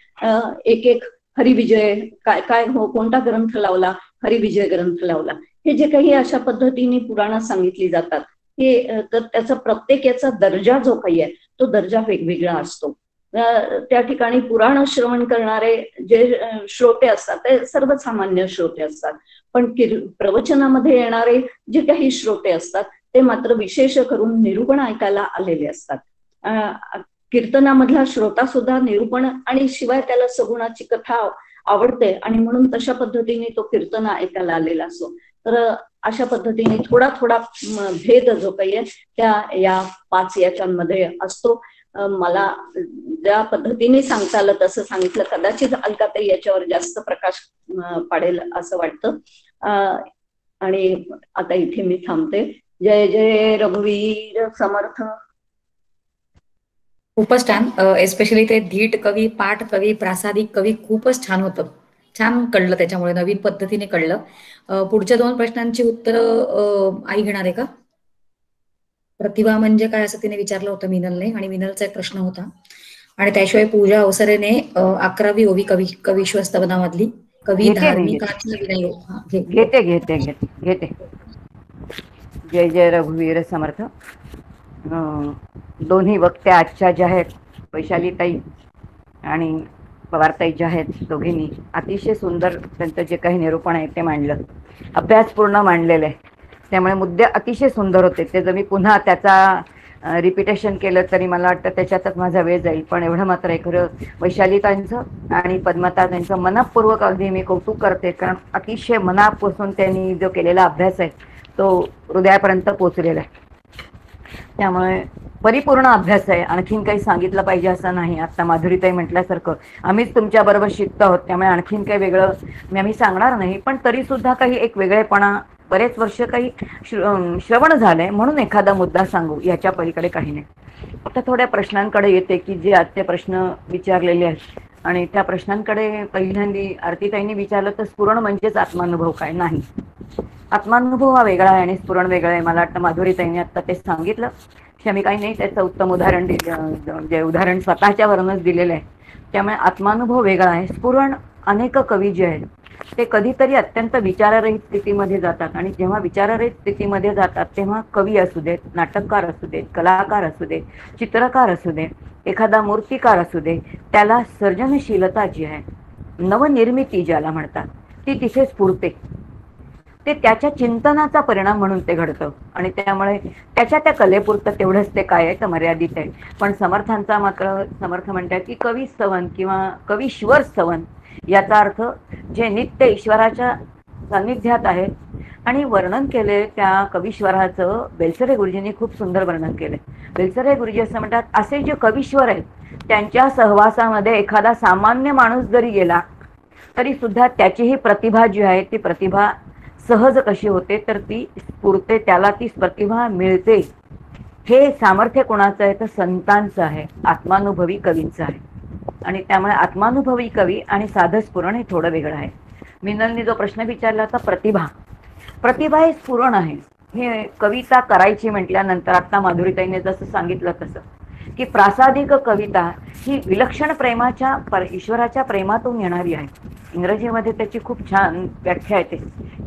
एक एक हरिविजय काय काय हो कोणता ग्रंथ लावला, हरिविजय ग्रंथ लावला, हे जे काही अशा पद्धतीने पुराणं सांगितली जातात हे, तर त्याचा प्रत्येक याचा दर्जा जो काही आहे तो दर्जा वेगवेगळा असतो. त्या ठिकाणी पुराण श्रवण करणारे जे श्रोते असतात ते सर्वसामान्य श्रोते असतात, पण प्रवचनामध्ये येणारे जे काही श्रोते असतात ते मात्र विशेष करून निरूपण ऐकायला आलेले असतात. कीर्तनामधला श्रोता सुद्धा निरूपण आणि शिवाय त्याला सगुणाची कथा आवडते आणि म्हणून तशा पद्धतीने तो कीर्तन ऐकायला आलेला असतो. तर अशा पद्धतीने थोडा थोडा भेद जो काही आहे त्या या 5 याच्यांमध्ये असतो. मला ज्या पद्धतीने सांगता आलं तसं सांगितलं, कदाचित अलकाताई याच्यावर जास्त प्रकाश पाडेल असं वाटतं. आणि आता इथे मी थांबते. जय जय रघुवीर समर्थ. खूपच छान, एस्पेशली ते धीट कवी, पाठ कवी, प्रासादिक कवी खूपच छान होतं, छान कळलं, त्याच्यामुळे नवीन पद्धतीने कळलं. पुढच्या 2 प्रश्नांची उत्तरं आई घेणार आहे का? प्रतिभा म्हणजे काय असं तिने विचारलं होतं मिनलने, आणि मिनलचा एक प्रश्न होता. आणि त्याशिवाय पूजा अवसरेने 11वी ओवी कविश्व स्तवनामधली कवी धार्मिकाची विनय घेते. जय जय रघुवीर समर्थ. दोन्ही वक्त्या आजच्या ज्या आहेत वैशालीताई आणि पवारताई ज्या आहेत दोघींनी अतिशय सुंदर त्यांचं जे काही निरूपण आहे ते मांडलं, अभ्यासपूर्ण मांडलेलं आहे, त्यामुळे मुद्दे अतिशय सुंदर होते. ते जर मी पुन्हा त्याचा रिपिटेशन केलं तरी मला वाटतं त्याच्यातच माझा वेळ जाईल. पण एवढं मात्र आहे खरं, वैशालीताईंचं आणि पद्मता त्यांचं मनपूर्वक अगदी मी कौतुक करते, कारण अतिशय मनापासून त्यांनी जो केलेला अभ्यास आहे तो हृदयापर्यंत पोचलेला आहे. त्यामुळे परिपूर्ण अभ्यास आहे, आणखीन काही सांगितलं पाहिजे असं नाही. आता माधुरीताई म्हटल्यासारखं आम्हीच तुमच्याबरोबर शिकतो आहोत, त्यामुळे आणखीन काही वेगळं आम्ही सांगणार नाही. पण तरी सुद्धा काही एक वेगळेपणा, बरेच वर्ष काही श्रवण झालंय म्हणून एखादा मुद्दा सांगू, याच्या पलीकडे काही नाही. आता थोड्या प्रश्नांकडे येते की जे आजचे प्रश्न विचारलेले आहेत. आणि त्या प्रश्नांकडे पहिल्यांदी आरतीताईंनी विचारलं तर स्फुरण म्हणजेच आत्मानुभव काय? नाही, आत्मानुभव हा वेगळा आहे आणि स्फुरण वेगळं आहे. मला वाटतं माधुरीताईंनी आता ते सांगितलं. मी काही नाही, त्याचं उत्तम उदाहरण जे उदाहरण स्वतःच्या वरूनच दिलेलं आहे. त्यामुळे आत्मानुभव वेगळा आहे. स्फुरण अनेक कवी जे आहेत ते कधीतरी अत्यंत विचाररहित स्थितीमध्ये जातात आणि जेव्हा विचाररहित स्थितीमध्ये जातात तेव्हा कवी असू देत, नाटककार असू देत, कलाकार असू देत, चित्रकार असू दे, एखादा मूर्तिकार असू दे, त्याला सर्जनशीलता जी आहे, नवनिर्मिती ज्याला म्हणतात, ती तिथे स्फुरते. ते त्याच्या चिंतनाचा परिणाम म्हणून ते घडतं आणि त्यामुळे त्याच्या त्या कलेपुरतं तेवढंच ते काय आहे तर मर्यादित आहे. पण समर्थांचा मात्र समर्थ म्हणतात की कवी स्तवन किंवा कवीश्वर स्तवन याचा अर्थ जे नित्य ईश्वराच्या सान्निध्यात आहे. आणि वर्णन केले त्या कवीश्वराचं बेलसरे गुरुजींनी खूप सुंदर वर्णन केले. बेलसरे गुरुजी असं म्हणतात, असे जे कवीश्वर आहेत त्यांच्या सहवासामध्ये एखादा सामान्य माणूस जरी गेला तरी सुद्धा त्याचीही प्रतिभा जी आहे ती प्रतिभा सहज कशी होते तर ती स्फुरते, त्याला ती प्रतिभा मिळते. हे सामर्थ्य कोणाचं आहे तर संतांचं आहे, आत्मानुभवी कवींचं आहे. आणि त्यामुळे आत्मानुभवी कवी आणि साधं स्फुरण हे थोडं वेगळं आहे. मिनलनी जो प्रश्न विचारला होता प्रतिभा, प्रतिभा हे स्फुरण आहे. हे कविता करायची म्हटल्यानंतर आता माधुरीताईने जसं सांगितलं तसं की प्रासादिक कविता ही विलक्षण प्रेमाच्या ईश्वराच्या प्रेमातून येणारी आहे. इंग्रजीमध्ये त्याची खूप छान व्याख्या येते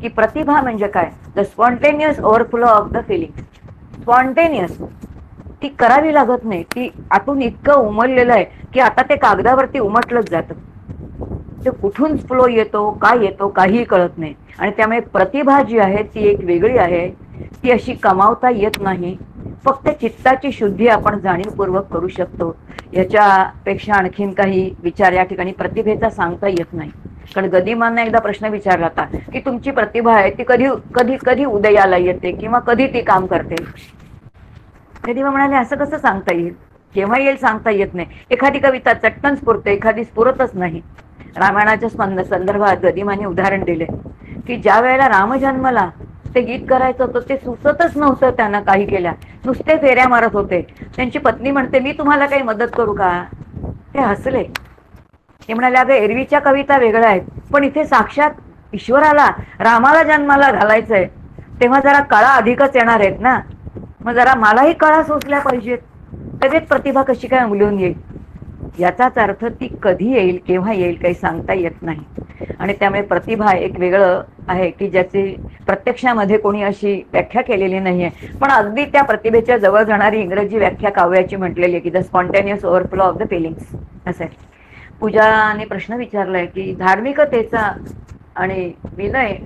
की प्रतिभा म्हणजे काय, the spontaneous overflow of the feeling. Spontaneous, ती करावी लागत नाही, ती आतून इतकं उमललेलं आहे की आता ते कागदावरती उमटलंच जातं. ते कुठून फ्लो येतो, काय येतो, काहीही कळत नाही. आणि त्यामुळे प्रतिभा जी आहे ती एक वेगळी आहे, ती अशी कमावता येत नाही. फक्त चित्ताची शुद्धी आपण जाणीवपूर्वक करू शकतो. याच्यापेक्षा आणखीन काही विचार या ठिकाणी प्रतिभेचा सांगता येत नाही. कारण गदिमांना एकदा प्रश्न विचारला होता की तुमची प्रतिभा आहे ती कधी कधी कधी उदयाला येते किंवा कधी ती काम करते. गदिमा म्हणाले असं कसं सांगता येईल, केव्हा येईल सांगता येत नाही. एखादी कविता चटकन स्फुरते, एखादी स्फुरतच नाही. रामायणाच्या संदर्भात गदिमाने उदाहरण दिले की ज्या वेळेला राम जन्मला ते गीत करायचं होतं ते सुचतच नव्हतं, त्यांना काही केल्या, नुसते फेऱ्या मारत होते. त्यांची पत्नी म्हणते मी तुम्हाला काही मदत करू का? ते हसले. ते म्हणाले अगं एरवीच्या कविता वेगळ्या आहेत, पण इथे साक्षात ईश्वराला रामाला जन्माला घालायचंय तेव्हा जरा कळा अधिकच येणार आहेत ना, मग जरा मलाही कळा सोसल्या पाहिजेत, लगेच प्रतिभा कशी काय उमलून येईल. याचाच अर्थ ती कधी येईल, केव्हा येईल काही सांगता येत नाही. आणि त्यामुळे प्रतिभा एक वेगळं आहे की ज्याची प्रत्यक्षामध्ये कोणी अशी व्याख्या केलेली नाहीये. पण अगदी त्या प्रतिभेच्या जवळ जाणारी इंग्रजी व्याख्या काव्याची म्हटलेली आहे की the spontaneous overflow of the feelings असं आहे. पूजाने प्रश्न विचारलाय की धार्मिकतेचा आणि विनय,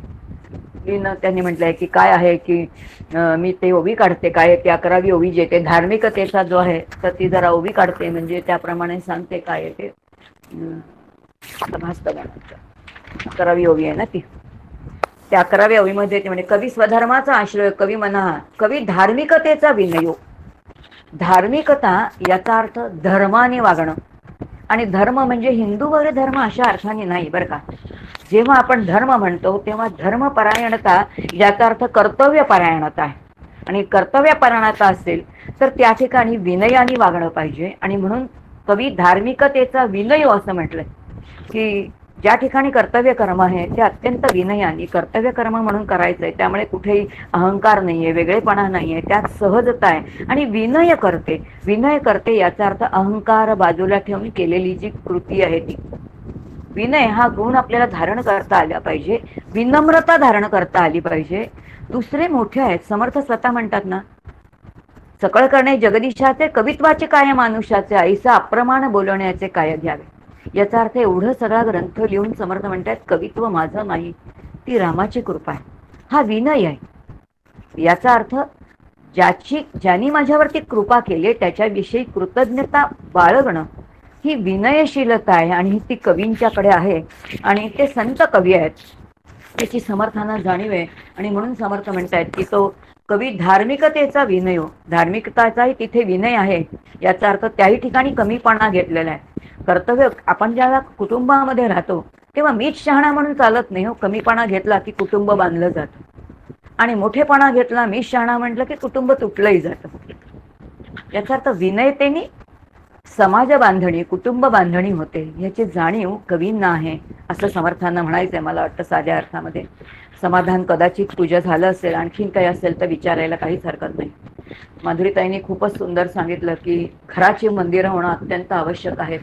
त्यांनी म्हटलंय की काय आहे की मी ते ओवी काढते, काय ती 11वी ओवी जे ते धार्मिकतेचा जो आहे तर ती जरा ओवी काढते, म्हणजे त्याप्रमाणे सांगते काय आहे ते. भास्त 11वी ओवी आहे ना ती. त्या 11व्या ओवीमध्ये ते म्हणजे कवी स्वधर्माचा आश्रय कवी मना, कवी धार्मिकतेचा विनयो. धार्मिकता याचा अर्थ धर्माने वागणं, आणि धर्म म्हणजे हिंदू वगैरे धर्म अशा अर्थाने नाही बरं का. जेव्हा आपण धर्म म्हणतो तेव्हा धर्मपरायणता याचा अर्थ कर्तव्यपरायणता आहे. आणि कर्तव्यपरायणता असेल तर त्या ठिकाणी विनयाने वागणं पाहिजे. आणि म्हणून कवी धार्मिकतेचा विनय असं म्हटलंय की ज्या ठिकाणी कर्तव्य कर्म आहे ते अत्यंत विनयाने कर्तव्य कर्म म्हणून करायचंय. त्यामुळे कुठेही अहंकार नाहीये, वेगळेपणा नाहीये, त्यात सहजता आहे. आणि विनय करते, विनय करते याचा अर्थ अहंकार बाजूला ठेवून केलेली जी कृती आहे ती. विनय हा गुण आपल्याला धारण करता आला पाहिजे, विनम्रता धारण करता आली पाहिजे. दुसरे मोठे आहेत, समर्थ स्वतः म्हणतात ना, सकळ करणे जगदीशाचे, कवित्वाचे काय मानुष्याचे, ऐसा अप्रमाण बोलण्याचे काय घ्यावे. याचा अर्थ एवढं सगळा ग्रंथ लिहून समर्थ म्हणतात कवित्व माझं नाही, ती रामाची कृपा आहे, हा विनय आहे. याचा अर्थ ज्यांनी माझ्यावरती कृपा केली त्याच्याविषयी कृतज्ञता बाळगणं ही विनयशीलता आहे. आणि ती कवींच्याकडे आहे आणि ते संत कवी आहेत, त्याची समर्थांना जाणीव आहे. आणि म्हणून समर्थ म्हणतायत की तो कवी धार्मिकतेचा विनयो, धार्मिकताचाही तिथे विनय आहे. याचा अर्थ त्याही ठिकाणी कमीपणा घेतलेला आहे. कर्तव्य आपण ज्याला कुटुंबामध्ये राहतो तेव्हा मीच शहाणा म्हणून चालत नाही हो. कमीपणा घेतला की कुटुंब बांधलं जातं, आणि मोठेपणा घेतला मीच शहाणा म्हटलं की कुटुंब तुटलंही जातं. याचा अर्थ विनयतेने समाज बांधणी, कुटुंब बांधणी होते याची जाणीव कवींना आहे असं समर्थांना म्हणायचंय. मला वाटतं साध्या अर्थामध्ये समाधान कदाचित तुझं झालं असेल, आणखीन काही असेल तर विचारायला काहीच हरकत नाही. माधुरीताईंनी खूपच सुंदर सांगितलं की घराची मंदिरं होणं अत्यंत आवश्यक आहे.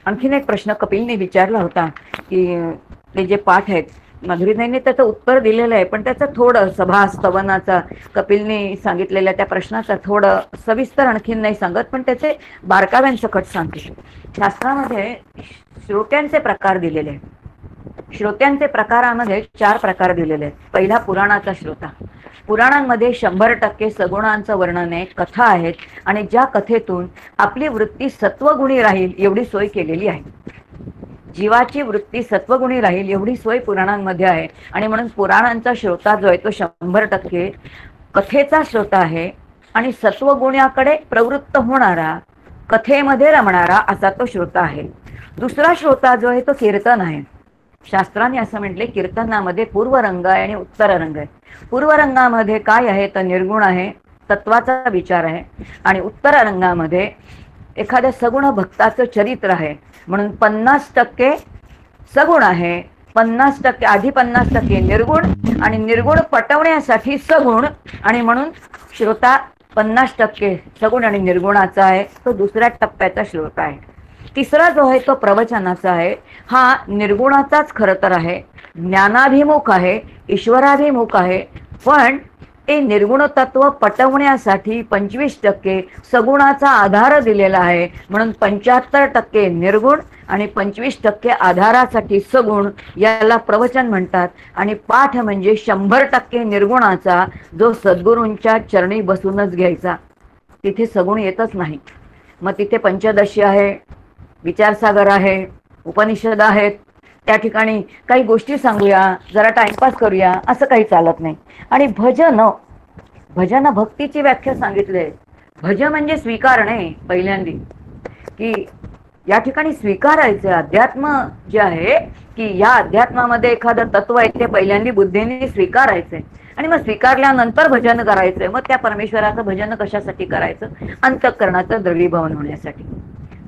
आणखीन एक प्रश्न कपिलने विचारला होता की ते जे पाठ आहेत, माधुरीताईंनी त्याचं उत्तर दिलेलं आहे, पण त्याचं थोडं सभा स्तवनाचा कपिलने सांगितलेल्या त्या प्रश्नाचा थोडं सविस्तर आणखीन नाही सांगत, पण त्याचे बारकाव्यांसकट सांगते. शास्त्रामध्ये श्रोत्यांचे प्रकार दिलेले आहेत. श्रोत्यांचे प्रकारामध्ये 4 प्रकार दिलेले आहेत. पहिला पुराणाचा श्रोता. पुराणांमध्ये 100% सगुणांचं वर्णन आहे, कथा आहेत, आणि ज्या कथेतून आपली वृत्ती सत्वगुणी राहील एवढी सोय केलेली आहे. जीवाची वृत्ती सत्वगुणी राहील एवढी सोय पुराणांमध्ये आहे. आणि म्हणून पुराणांचा श्रोता जो आहे तो 100% कथेचा श्रोता आहे आणि सत्वगुण्याकडे प्रवृत्त होणारा, कथेमध्ये रमणारा असा तो श्रोता आहे. दुसरा श्रोता जो आहे तो कीर्तन आहे. शास्त्राने असं म्हटले कीर्तनामध्ये पूर्वरंग आहे आणि उत्तररंग आहे. पूर्वरंगामध्ये काय आहे तर निर्गुण आहे, तत्वाचा विचार आहे, आणि उत्तररंगामध्ये एखाद्या सगुण भक्ताचं चरित्र आहे. म्हणून 50% सगुण आहे, 50% आधी 50% निर्गुण, आणि निर्गुण पटवण्यासाठी सगुण, आणि म्हणून श्रोता 50% सगुण आणि निर्गुणाचा आहे. तो दुसऱ्या टप्प्याचा श्रोता आहे. तिसरा जो आहे तो प्रवचनाचा आहे. हा निर्गुणाचाच खरं तर आहे, ज्ञानाभिमुख आहे, ईश्वराभिमुख आहे, पण ते निर्गुण तत्व पटवण्यासाठी 25% सगुणाचा आधार दिलेला आहे. म्हणून 75% निर्गुण आणि 25% आधारासाठी सगुण, याला प्रवचन म्हणतात. आणि पाठ म्हणजे 100% निर्गुणाचा, जो सद्गुरूंच्या चरणी बसूनच घ्यायचा. तिथे सगुण येतच नाही. मग तिथे पंचदशी आहे, विचारसागर आहे, उपनिषद आहेत, त्या ठिकाणी काही गोष्टी सांगूया, जरा टाइमपास करूया असं काही चालत नाही. आणि भजन भक्तीची व्याख्या सांगितली. भज म्हणजे स्वीकारणे. पहिल्यांदी की या ठिकाणी स्वीकारायचं अध्यात्म जे आहे की या अध्यात्मामध्ये एखादं तत्व आहे ते पहिल्यांदी बुद्धीने स्वीकारायचंय, आणि मग स्वीकारल्यानंतर भजन करायचंय. मग त्या परमेश्वराचं भजन कशासाठी करायचं? अंतःकरणाचं द्रवीभवन होण्यासाठी.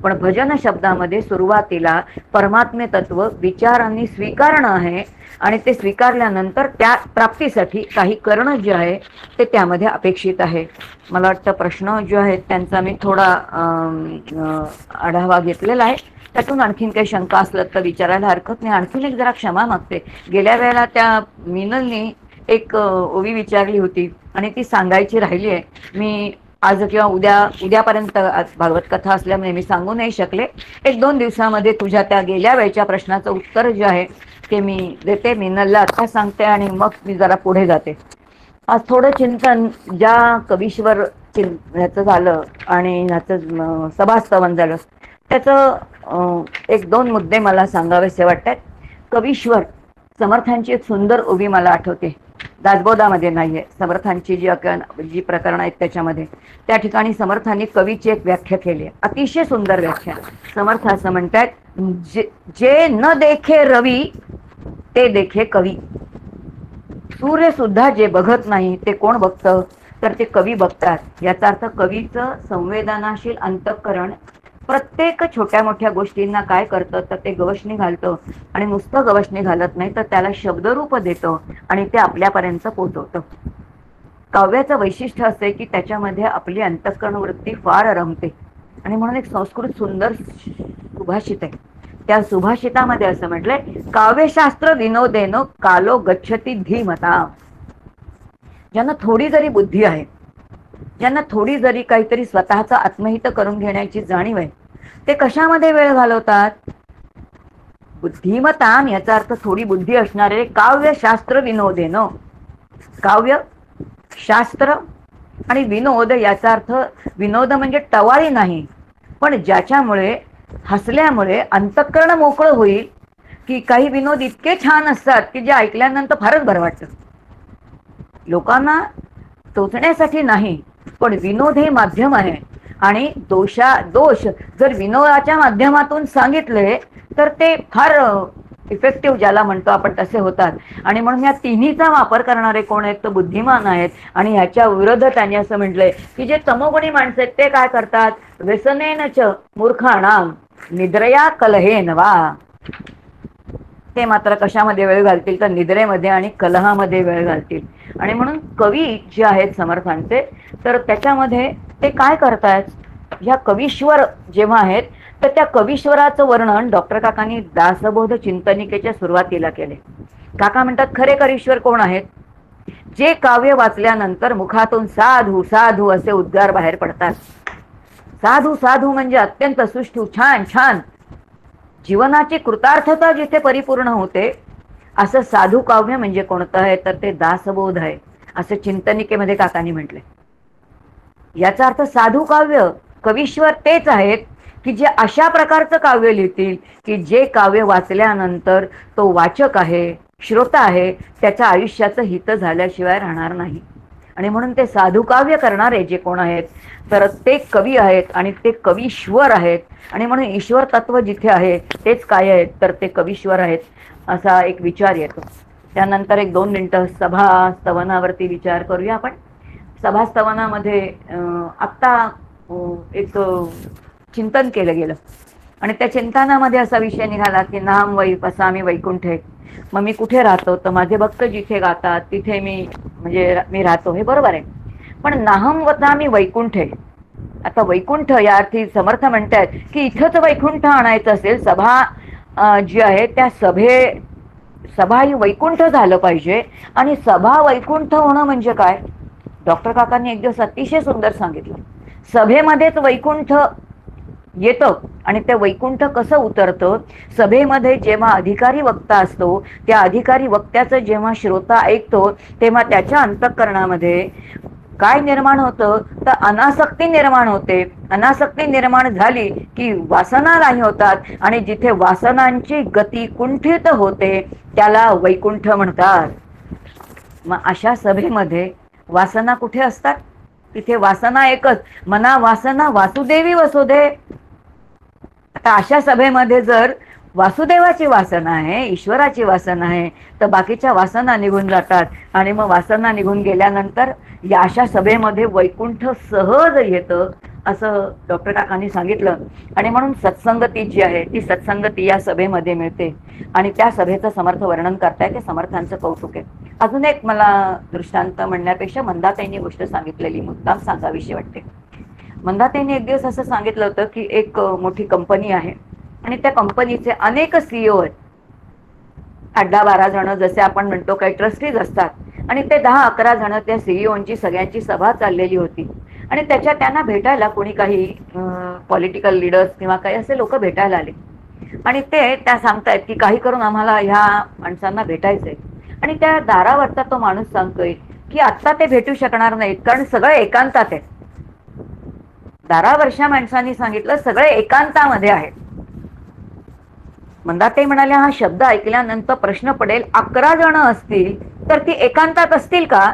पण भजन शब्दामध्ये सुरुवातीला परमात्मे तत्व विचारांनी स्वीकारणं आहे, आणि ते स्वीकारल्यानंतर त्या प्राप्तीसाठी काही करणं जे आहे ते त्यामध्ये अपेक्षित आहे. मला वाटतं प्रश्न जे आहेत त्यांचा मी थोडा आढावा घेतलेला आहे. त्यातून आणखीन काही शंका असलं तर विचारायला हरकत नाही. आणखीन एक जरा क्षमा मागते. गेल्या वेळेला त्या मिनलनी एक ओवी विचारली होती आणि ती सांगायची राहिली आहे. मी आज किंवा उद्यापर्यंत भागवत कथा असल्यामुळे मी सांगू नाही शकले. 1-2 दिवसामध्ये तुझ्या त्या गेल्या वेळच्या प्रश्नाचं उत्तर जे आहे ते मी देते. मिनलला आता सांगते आणि मग मी जरा पुढे जाते. आज थोडं चिंतन ज्या कवीश्वर ह्याचं झालं आणि ह्याचं सभास्तवन झालं त्याचं 1-2 मुद्दे मला सांगावेसे वाटतात. कवीश्वर समर्थांची एक सुंदर उभी मला आठवते. दासबोधामध्ये नाहीये, समर्थांची जी प्रकरणं आहेत त्याच्यामध्ये त्या ठिकाणी समर्थांनी कवीची एक व्याख्या केली आहे, अतिशय सुंदर व्याख्या. समर्थ असं म्हणतात, जे न देखे रवी ते देखे कवी. सूर्य सुद्धा जे बघत नाही ते कोण बघतं तर ते कवी बघतात. याचा अर्थ कवीचं संवेदनाशील अंतःकरण प्रत्येक छोट्या मोठ्या गोष्टींना काय करतं तर ते गवसणी घालतं, आणि नुसतं गवसणी घालत नाही तर त्याला शब्दरूप देतं आणि ते आपल्यापर्यंत पोहोचवतं. काव्याचं वैशिष्ट्य असं की त्याच्यामध्ये आपली अंतःकरण वृत्ती फार रमते. आणि म्हणून एक संस्कृत सुंदर सुभाषित आहे. त्या सुभाषितामध्ये असं म्हटलंय, काव्यशास्त्र विनोदेनो कालो गच्छति धीमता. ज्यांना थोडी जरी बुद्धी आहे, ज्यांना थोडी जरी काहीतरी स्वतःचं आत्महित करून घेण्याची जाणीव आहे, ते कशामध्ये वेळ घालवतात? बुद्धिमताम याचा अर्थ थोडी बुद्धी असणारे काव्यशास्त्र विनोदेनो. काव्य शास्त्र आणि विनोद याचा अर्थ विनोद म्हणजे टवाळी नाही, पण ज्याच्यामुळे हसल्यामुळे अंतःकरण मोकळं होईल. की काही विनोद इतके छान असतात की जे ऐकल्यानंतर फारच बरं वाटतं. लोकांना टोचण्यासाठी नाही, पण विनोद हे माध्यम आहे. आणि दोष जर विनोदाच्या माध्यमातून सांगितले तर ते फार इफेक्टिव्ह ज्याला म्हणतो आपण तसे होतात. आणि म्हणून या तिन्हीचा वापर करणारे कोण आहेत तर बुद्धिमान आहेत. आणि ह्याच्या विरोधात त्यांनी असं म्हटलंय की जे तमोगुणी माणसं आहेत ते काय करतात, व्यसनेन च मूर्खाणाम निद्रया कलहेन वा, ते मात्र कशामध्ये वेळ घालतील तर निद्रेमध्ये आणि कलहामध्ये वेळ घालतील. आणि म्हणून कवी जे आहेत समर्थांचे तर त्याच्यामध्ये ते काय करतायत, ह्या कवीश्वर जेव्हा आहेत तर त्या कवीश्वराचं वर्णन डॉक्टर काकांनी दासबोध चिंतनिकेच्या सुरुवातीला केले. काका म्हणतात खरे कवीश्वर कोण आहेत, जे काव्य वाचल्यानंतर मुखातून साधू साधू असे उद्गार बाहेर पडतात. साधू साधू म्हणजे अत्यंत सुष्ठू छान छान जीवनाची कृतार्थता जिथे परिपूर्ण होते असं साधू काव्य म्हणजे कोणतं आहे तर ते दासबोध आहे असं चिंतनिकेमध्ये काकांनी म्हटले. याचा अर्थ साधू काव्य कवीश्वर तेच आहेत की जे अशा प्रकारचं काव्य लिहितील की जे काव्य वाचल्यानंतर तो वाचक आहे, श्रोता आहे, त्याच्या आयुष्याचं हित झाल्याशिवाय राहणार नाही. आणि म्हणून ते साधू काव्य करणारे जे कोण आहेत तर ते कवी आहेत आणि ते कवीश्वर आहेत. आणि म्हणून ईश्वर तत्व जिथे आहे तेच काय आहेत तर ते कवीश्वर आहेत असा एक विचार येतो. त्यानंतर एक 2 मिनिटं सभा स्तवनावरती विचार करूया आपण. सभास्तवनामध्ये आत्ता एक चिंतन केलं गेलं आणि त्या चिंतनामध्ये असा विषय निघाला की नाम वै वसामी वैकुंठे. मग मी कुठे राहतो तर माझे भक्त जिथे गातात तिथे मी राहतो, हे बरोबर आहे. पण नाहम वसामी वैकुंठे, आता वैकुंठ या अर्थी समर्थ म्हणतात की इथंच वैकुंठ आणायचं असेल, सभा जी आहे त्या सभा ही वैकुंठ झालं पाहिजे. आणि सभा वैकुंठ होणं म्हणजे काय, डॉक्टर काकांनी एक दिवस अतिशय सुंदर सांगितलं. सभेमध्येच वैकुंठ येतं आणि ते वैकुंठ कसं उतरतं, सभेमध्ये जेव्हा अधिकारी वक्ता असतो त्या अधिकारी वक्त्याचं जेव्हा श्रोता ऐकतो तेव्हा त्याच्या अंतःकरणामध्ये काय निर्माण होतं तर अनासक्ती निर्माण होते. अनासक्ती निर्माण झाली की वासना नाही होतात आणि जिथे वासनांची गती कुंठित होते त्याला वैकुंठ म्हणतात. मग अशा सभेमध्ये वासना कुठे असतात, तिथे वासना एकच, मना वासना वासुदेवी वसुदे. आता अशा सभेमध्ये जर वासुदेवाची वासना आहे, ईश्वराची वासना आहे तर बाकीच्या वासना निघून जातात. आणि मग वासना निघून गेल्यानंतर या अशा सभेमध्ये वैकुंठ सहज येतं असं डॉक्टर काकांनी सांगितलं. आणि म्हणून सत्संगती जी आहे ती सत्संगती या सभेमध्ये मिळते आणि त्या सभेचं समर्थ वर्णन करताय ते समर्थांचं कौतुक आहे. अजून एक मला दृष्टांत म्हणण्यापेक्षा मंदाताईंनी गोष्ट सांगितलेली मुद्दाम सांगावीशी वाटते. मंदाताईंनी एक दिवस असं सांगितलं होतं की एक मोठी कंपनी आहे आणि त्या कंपनीचे अनेक सीईओ आहेत, 8-12 जण जसे आपण म्हणतो काही ट्रस्टीज असतात. आणि ते 10-11 जण त्या सीईओंची सगळ्यांची सभा चाललेली होती आणि त्याच्यात त्यांना भेटायला कोणी काही पॉलिटिकल लिडर्स किंवा काही असे लोक भेटायला आले आणि त्या सांगतायत की काही करून आम्हाला ह्या माणसांना भेटायचंय. आणि त्या दारावरचा तो माणूस सांगतोय की आत्ता ते भेटू शकणार नाहीत कारण सगळे एकांतात आहेत. दारावरच्या माणसांनी सांगितलं सगळे एकांतामध्ये आहेत. मंदाताई म्हणाल्या हा शब्द ऐकल्यानंतर प्रश्न पडेल 11 जण असतील तर ती एकांतात असतील का.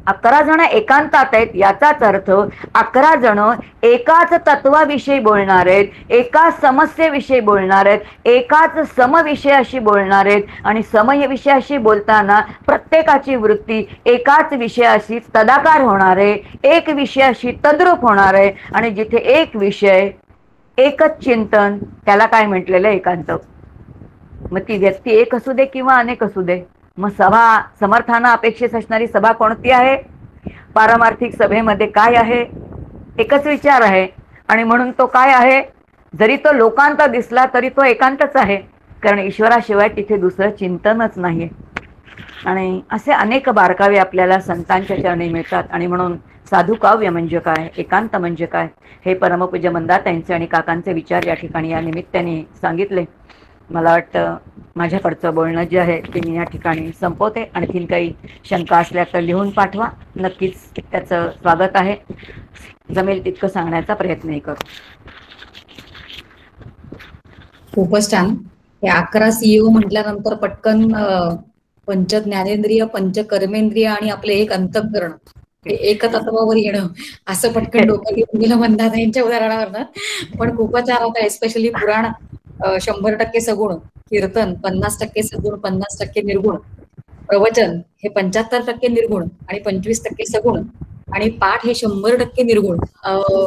11 जण एकांतात आहेत याचाच अर्थ 11 जण एकाच तत्वाविषयी बोलणार आहेत, एकाच समस्येविषयी बोलणार आहेत, एकाच समविषयाशी बोलणार आहेत. आणि समविषयाशी बोलताना प्रत्येकाची वृत्ती एकाच विषयाशी तदाकार होणार आहे, एक विषयाशी तद्रूप होणार आहे. आणि जिथे एक विषय एकच चिंतन त्याला काय म्हटलेलं एकांत. मग ती व्यक्ती एक असू दे किंवा अनेक असू दे. मग सभा समर्थांना अपेक्षित असणारी सभा कोणती आहे, पारमार्थिक सभेमध्ये काय आहे, एकच विचार आहे. आणि म्हणून तो काय आहे, जरी तो लोकांत दिसला तरी तो एकांतच आहे कारण ईश्वराशिवाय तिथे दुसरं चिंतनच नाहीये. आणि असे अनेक बारकावे आपल्याला संतांच्या चरणी मिळतात. आणि म्हणून साधू काव्य म्हणजे काय, एकांत म्हणजे काय, हे परमपूज्य मंदाताईंचे आणि काकांचे विचार या ठिकाणी या निमित्ताने सांगितले. मला वाटतं माझ्याकडचं बोलणं जे आहे ते मी या ठिकाणी संपवते. आणखीन काही शंका असल्या तर लिहून पाठवा, नक्कीच त्याचं स्वागत आहे. जमेल तितकं सांगण्याचा प्रयत्नही करू. खूपच छान. हे 11 सीईओ म्हटल्यानंतर पटकन पंच ज्ञानेंद्रिय, पंच कर्मेंद्रिय आणि आपले एक अंतःकरण एक तत्वावर येणं असं पटकन डोक्यात येऊन गेलं मंदाताईंच्या उदाहरणावरनं. पण खूपच छान होता. एस्पेशली पुराण 100% सगुण, कीर्तन 50% सगुण 50% निर्गुण, प्रवचन हे 75% निर्गुण आणि 25% सगुण, आणि पाठ हे 100% निर्गुण.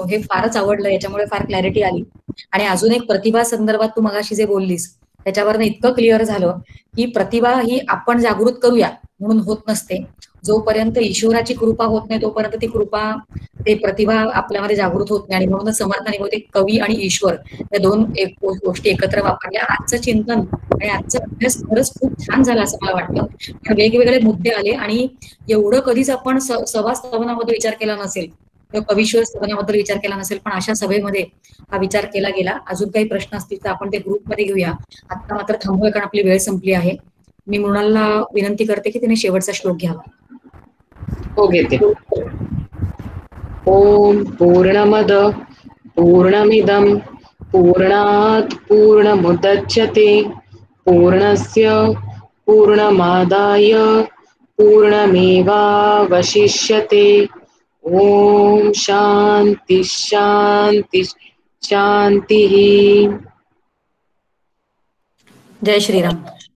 हे फारच आवडलं, याच्यामुळे फार क्लॅरिटी आली. आणि अजून एक प्रतिभा संदर्भात तू मगाशी जे बोललीस त्याच्यावरनं इतकं क्लिअर झालं की प्रतिभा ही आपण जागृत करूया म्हणून होत नसते. जोपर्यंत ईश्वराची कृपा होत नाही तोपर्यंत ती कृपा, ते प्रतिभा आपल्यामध्ये जागृत होत नाही. आणि म्हणूनच समर्थाने होते कवी आणि ईश्वर या दोन गोष्टी एकत्र वापरल्या. आजचं चिंतन आणि आजचा अभ्यास खरंच खूप छान झाला असं मला वाटतं. कारण वेगवेगळे मुद्दे आले आणि एवढं कधीच आपण सभा स्तवनामध्ये विचार केला नसेल किंवा कवीश्वर स्तवनाबद्दल विचार केला नसेल, पण अशा सभेमध्ये हा विचार केला गेला. अजून काही प्रश्न असतील तर आपण ते ग्रुपमध्ये घेऊया. आता मात्र थांबूया कारण आपली वेळ संपली आहे. मी मृणालला विनंती करते की तिने शेवटचा श्लोक घ्यावा. हो घेते. ओम पूर्णमद पूर्णमिदं पूर्णात् पूर्णमुदच्यते पूर्णस्य पूर्णमादाय पूर्णमेवावशिष्यते. ओम शांती शांती शांती. जय श्रीराम.